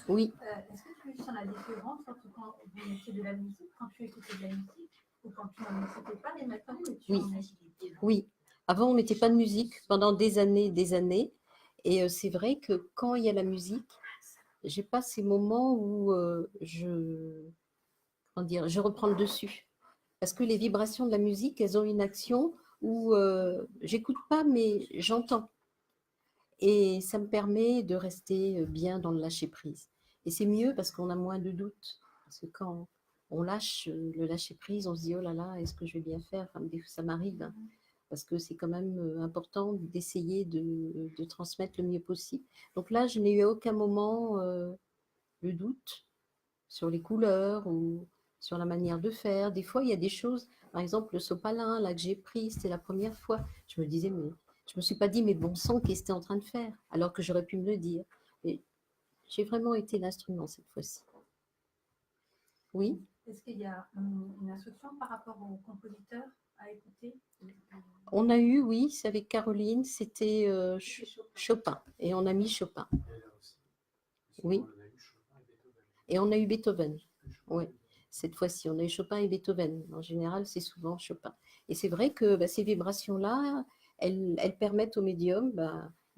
Oui, Est-ce que tu sens la différence entre quand vous mettiez de la musique, quand tu écoutais de la musique, ou quand tu n'en écoutais pas, et maintenant que tu Oui. en écoutes? oui. Avant, on ne mettait pas de musique pendant des années, des années. Et c'est vrai que quand il y a la musique, j'ai pas ces moments où comment dire, je reprends le dessus. Parce que les vibrations de la musique, elles ont une action où j'écoute pas, mais j'entends. Et ça me permet de rester bien dans le lâcher-prise. Et c'est mieux parce qu'on a moins de doutes. Parce que quand on lâche le lâcher-prise, on se dit, oh là là, est-ce que je vais bien faire? Enfin, des fois, ça m'arrive, hein, parce que c'est quand même important d'essayer de transmettre le mieux possible. Donc là, je n'ai eu à aucun moment le doute sur les couleurs ou sur la manière de faire. Des fois, il y a des choses, par exemple, le sopalin, là, que j'ai pris, c'était la première fois. Je me disais, mais je me suis pas dit, mais bon sang, qu'est-ce que tu es en train de faire? Alors que j'aurais pu me le dire. Et j'ai vraiment été l'instrument cette fois-ci. Oui, Est-ce qu'il y a une instruction par rapport au compositeur à écouter? on a eu, oui, c'est avec Caroline, c'était C'est Chopin. Chopin. Et on a mis Chopin. Et là aussi. Oui. Souvent, on a eu Chopin et Beethoven. Et on a eu Beethoven. Chopin Ouais. et Beethoven. Cette fois-ci, on a eu Chopin et Beethoven. En général, c'est souvent Chopin. Et c'est vrai que ces vibrations-là, elles permettent au médium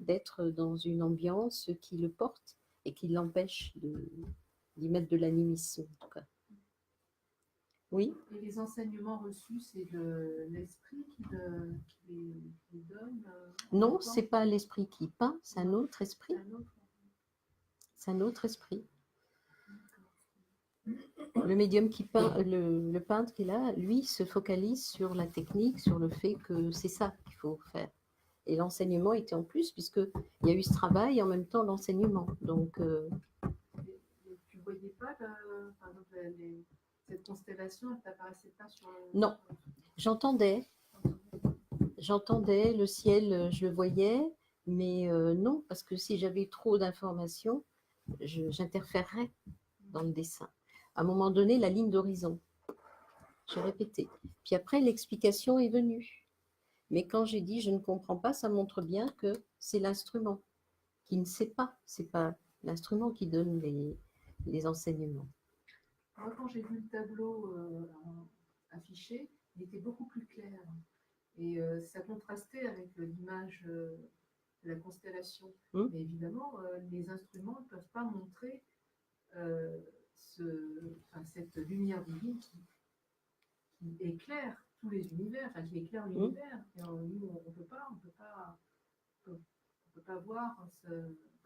d'être dans une ambiance qui le porte et qui l'empêche d'y mettre de l'animation, en tout cas. Oui, Et les enseignements reçus, c'est l'esprit qui les donne non, c'est pas l'esprit qui peint, c'est un autre esprit. un autre. C'est un autre esprit. Le médium qui peint, le peintre qui est là, lui, se focalise sur la technique, sur le fait que c'est ça qu'il faut faire. Et l'enseignement était en plus, puisqu'il y a eu ce travail et en même temps l'enseignement. Donc, Et tu voyais pas, par exemple, cette constellation, elle t'apparaissait pas sur Non. j'entendais le ciel, je le voyais, mais non, parce que si j'avais trop d'informations, j'interférerais dans le dessin. À un moment donné, la ligne d'horizon, j'ai répété. Puis après, l'explication est venue. Mais quand j'ai dit je ne comprends pas, ça montre bien que c'est l'instrument qui ne sait pas. C'est pas l'instrument qui donne les enseignements. Moi, quand j'ai vu le tableau affiché, il était beaucoup plus clair. Et ça contrastait avec l'image de la constellation. Mais évidemment, les instruments ne peuvent pas montrer cette lumière divine qui éclaire tous les univers, qui éclaire l'univers. Et nous, on ne peut pas voir.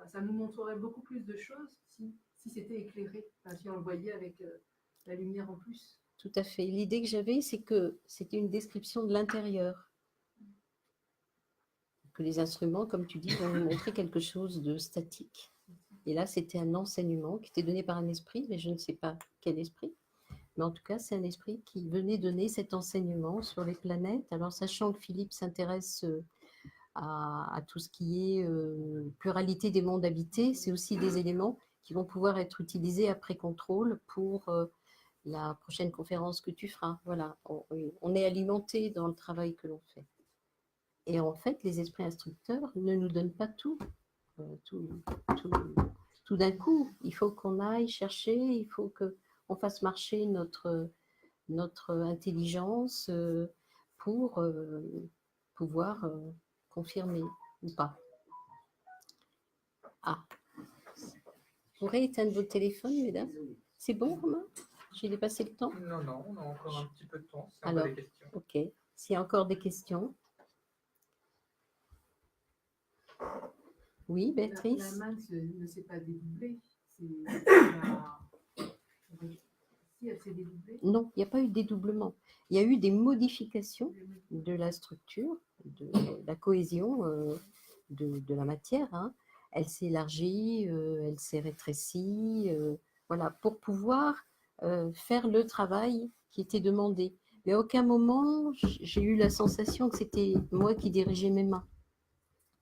Ça nous montrerait beaucoup plus de choses si c'était éclairé, si on le voyait avec la lumière en plus. Tout à fait. L'idée que j'avais, c'est que c'était une description de l'intérieur. Que les instruments, comme tu dis, vont nous montrer quelque chose de statique. Et là, c'était un enseignement qui était donné par un esprit, mais je ne sais pas quel esprit. Mais en tout cas, c'est un esprit qui venait donner cet enseignement sur les planètes. Alors, sachant que Philippe s'intéresse à tout ce qui est pluralité des mondes habités, c'est aussi des éléments qui vont pouvoir être utilisés après contrôle pour la prochaine conférence que tu feras. Voilà, on est alimenté dans le travail que l'on fait. Et en fait, les esprits instructeurs ne nous donnent pas tout d'un coup. Il faut qu'on aille chercher, il faut qu'on fasse marcher notre intelligence pour pouvoir confirmer ou pas. Ah, vous pourrez éteindre votre téléphone, mesdames? C'est bon, Romain? J'ai dépassé le temps? Non, on a encore un petit peu de temps. C'est Alors, des questions. ok. S'il y a encore des questions. Oui, Béatrice? La main ne s'est pas dédoublée. Si elle s'est dédoublée. Non, il n'y a pas eu de dédoublement. Il y a eu des modifications de la structure, de la cohésion de la matière. Hein. Elle s'est élargie, elle s'est rétrécie, voilà, pour pouvoir faire le travail qui était demandé. Mais à aucun moment, j'ai eu la sensation que c'était moi qui dirigeais mes mains.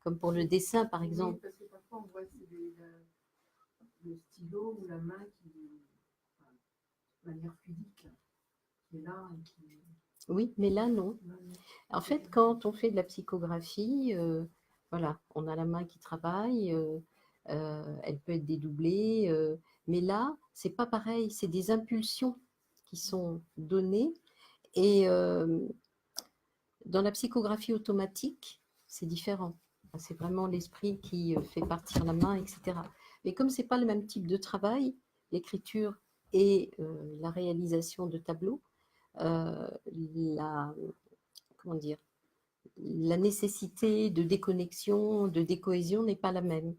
Comme pour le dessin, par exemple. Oui, parce que parfois, on voit le stylo ou la main qui, enfin, de manière fluidique, qui est là et qui. Oui, mais là, non. En fait, quand on fait de la psychographie, voilà, on a la main qui travaille, elle peut être dédoublée, mais là, c'est pas pareil, c'est des impulsions qui sont données. Et dans la psychographie automatique, c'est différent. C'est vraiment l'esprit qui fait partir la main, etc. Mais comme c'est pas le même type de travail, l'écriture et la réalisation de tableaux, la, comment dire, la nécessité de déconnexion, de décohésion n'est pas la même.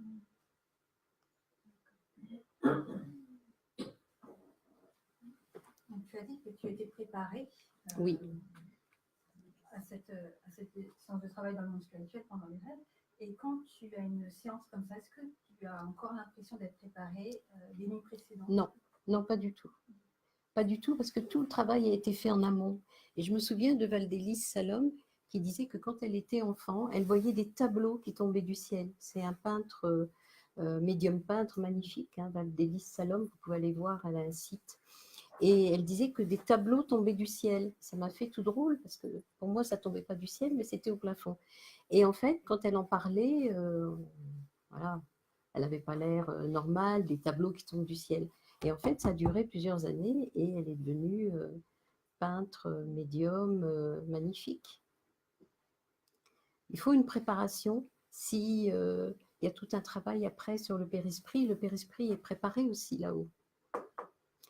Donc, tu as dit que tu étais préparée Oui. à cette séance de travail dans le monde spirituel pendant les rêves. Et quand tu as une séance comme ça, est-ce que tu as encore l'impression d'être préparée les nuits précédentes? Non, non, pas du tout. Pas du tout, parce que tout le travail a été fait en amont. Et je me souviens de Valdélis Salom qui disait que quand elle était enfant, elle voyait des tableaux qui tombaient du ciel. C'est un peintre, médium peintre magnifique, hein, Valdélis Salom, vous pouvez aller voir, elle a un site. Et elle disait que des tableaux tombaient du ciel. Ça m'a fait tout drôle, parce que pour moi, ça ne tombait pas du ciel, mais c'était au plafond. Et en fait, quand elle en parlait, voilà, elle n'avait pas l'air normal, des tableaux qui tombent du ciel. Et en fait, ça a duré plusieurs années et elle est devenue peintre, médium, magnifique. Il faut une préparation. Si il y a tout un travail après sur le périsprit est préparé aussi là-haut.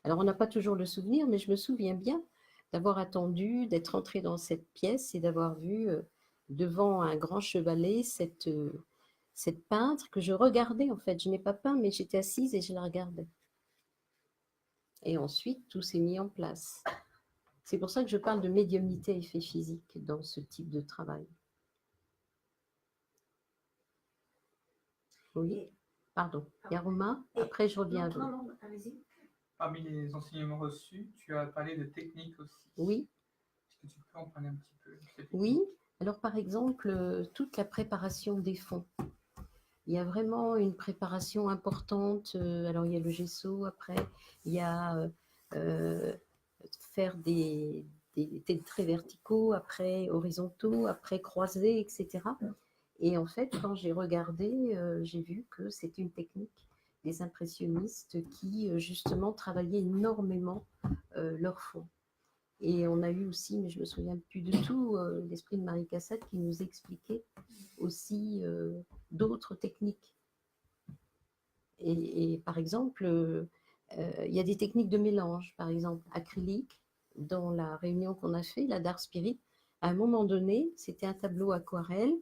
Alors, on n'a pas toujours le souvenir, mais je me souviens bien d'avoir attendu, d'être entrée dans cette pièce et d'avoir vu devant un grand chevalet cette peintre que je regardais en fait. Je n'ai pas peint, mais j'étais assise et je la regardais. Et ensuite, tout s'est mis en place. C'est pour ça que je parle de médiumnité à effet physique dans ce type de travail. Oui, pardon. Il y a Romain, après je reviens à vous. Non, allez-y. Parmi les enseignements reçus, tu as parlé de technique aussi. Oui. Est-ce que tu peux en parler un petit peu? Oui. Alors, par exemple, toute la préparation des fonds. Il y a vraiment une préparation importante. Alors, il y a le gesso, après, il y a faire des traits verticaux, après horizontaux, après croisés, etc. Et en fait, quand j'ai regardé, j'ai vu que c'était une technique des impressionnistes qui, justement, travaillaient énormément leur fond. Et on a eu aussi, mais je ne me souviens plus du tout, l'esprit de Marie Cassatt qui nous expliquait aussi d'autres techniques. Et par exemple, il y a des techniques de mélange, par exemple acrylique. Dans la réunion qu'on a fait, la Dark Spirit, à un moment donné, c'était un tableau aquarelle.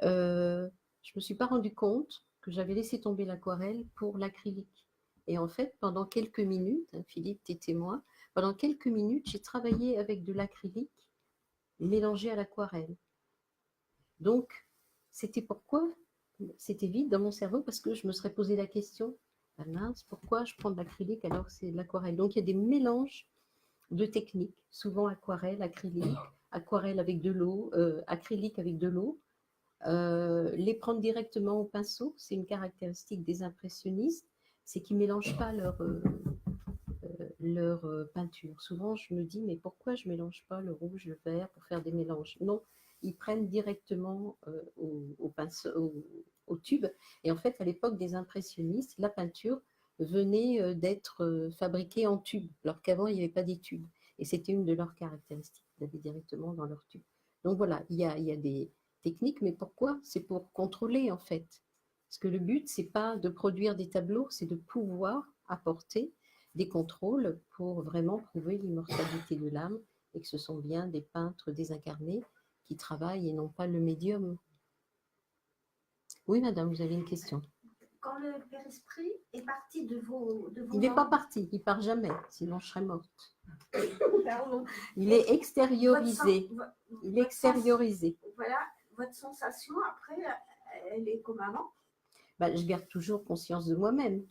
Je ne me suis pas rendu compte que j'avais laissé tomber l'aquarelle pour l'acrylique. Et en fait, pendant quelques minutes, hein, Philippe, tu es témoin, pendant quelques minutes, j'ai travaillé avec de l'acrylique mélangé à l'aquarelle. Donc, c'était pourquoi c'était vide dans mon cerveau, parce que je me serais posé la question, ah mince, pourquoi je prends de l'acrylique alors que c'est de l'aquarelle? Donc, il y a des mélanges de techniques, souvent aquarelle, acrylique, aquarelle avec de l'eau, acrylique avec de l'eau. Les prendre directement au pinceau, c'est une caractéristique des impressionnistes, c'est qu'ils ne mélangent pas leur peinture. Souvent, je me dis, mais pourquoi je ne mélange pas le rouge, le vert pour faire des mélanges? Non, ils prennent directement au pinceau, au tube. Et en fait, à l'époque des impressionnistes, la peinture venait d'être fabriquée en tube, alors qu'avant, il n'y avait pas des tubes. Et c'était une de leurs caractéristiques, d'aller directement dans leur tube. Donc voilà, il y a des techniques, mais pourquoi? C'est pour contrôler, en fait. Parce que le but, ce n'est pas de produire des tableaux, c'est de pouvoir apporter des contrôles pour vraiment prouver l'immortalité de l'âme et que ce sont bien des peintres désincarnés qui travaillent et non pas le médium. Oui, madame, vous avez une question. Quand le père-esprit est parti de vos Il n'est pas parti, il ne part jamais, sinon je serais morte. Pardon. Il est extériorisé. Il est extériorisé. Voilà, votre sensation après, elle est comme avant? Ben, je garde toujours conscience de moi-même.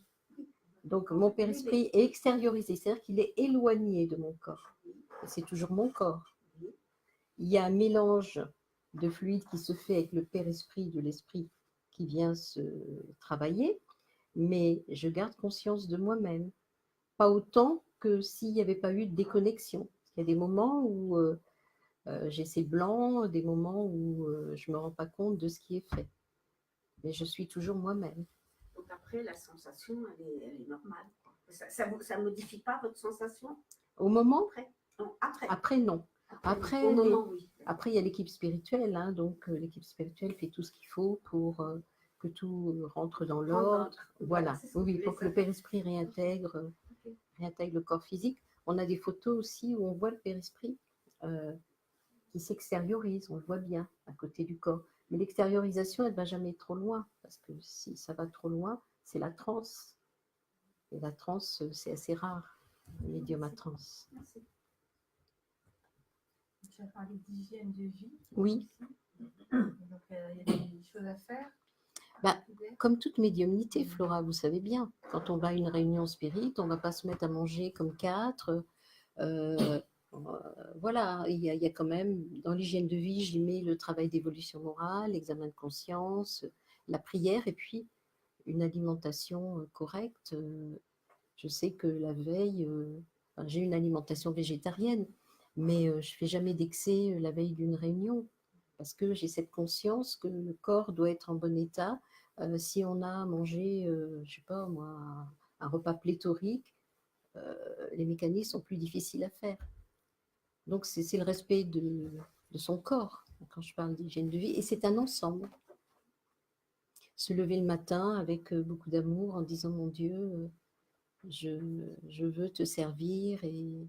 Donc, mon père-esprit est extériorisé, c'est-à-dire qu'il est éloigné de mon corps. Et c'est toujours mon corps. Il y a un mélange de fluide qui se fait avec le père-esprit de l'esprit qui vient se travailler, mais je garde conscience de moi-même. Pas autant que s'il n'y avait pas eu de déconnexion. Il y a des moments où j'ai ces blancs, des moments où je ne me rends pas compte de ce qui est fait. Mais je suis toujours moi-même. Donc après, la sensation, elle est normale. Ça modifie pas votre sensation Au moment, après? Non, après. après non. Après, au moment, oui. Après, il y a l'équipe spirituelle, hein, donc l'équipe spirituelle fait tout ce qu'il faut pour que tout rentre dans l'ordre. Voilà, oui, pour que le Père-Esprit réintègre le corps physique. On a des photos aussi où on voit le Père-Esprit qui s'extériorise, on le voit bien à côté du corps. Mais l'extériorisation, elle ne va jamais trop loin, parce que si ça va trop loin, c'est la transe. Et la transe, c'est assez rare, le médium à transe. Merci. Tu as parlé d'hygiène de vie. Oui. Donc, il y a des choses à faire. Bah, comme toute médiumnité, Flora, vous savez bien, quand on va à une réunion spirit, on ne va pas se mettre à manger comme quatre. Voilà, il y a quand même, dans l'hygiène de vie, j'y mets le travail d'évolution morale, l'examen de conscience, la prière et puis une alimentation correcte. Je sais que la veille, j'ai une alimentation végétarienne, mais je ne fais jamais d'excès la veille d'une réunion parce que j'ai cette conscience que le corps doit être en bon état. Si on a mangé, je ne sais pas moi, un repas pléthorique, les mécanismes sont plus difficiles à faire. Donc c'est le respect de son corps quand je parle d'hygiène de vie et c'est un ensemble. Se lever le matin avec beaucoup d'amour en disant mon Dieu, je veux te servir et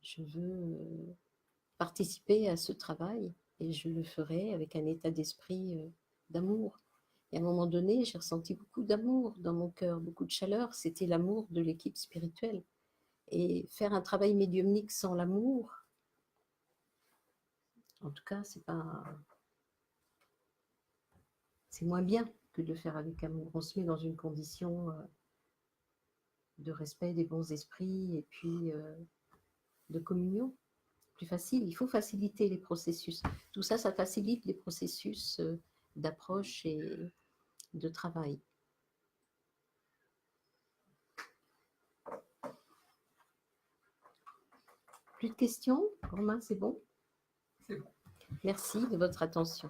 je veux participer à ce travail et je le ferai avec un état d'esprit d'amour. Et à un moment donné, j'ai ressenti beaucoup d'amour dans mon cœur, beaucoup de chaleur. C'était l'amour de l'équipe spirituelle. Et faire un travail médiumnique sans l'amour, en tout cas, c'est moins bien que de le faire avec amour. On se met dans une condition de respect des bons esprits et puis de communion. Plus facile, il faut faciliter les processus. Tout ça, ça facilite les processus d'approche et de travail. Plus de questions? Romain, c'est bon? C'est bon. Merci de votre attention.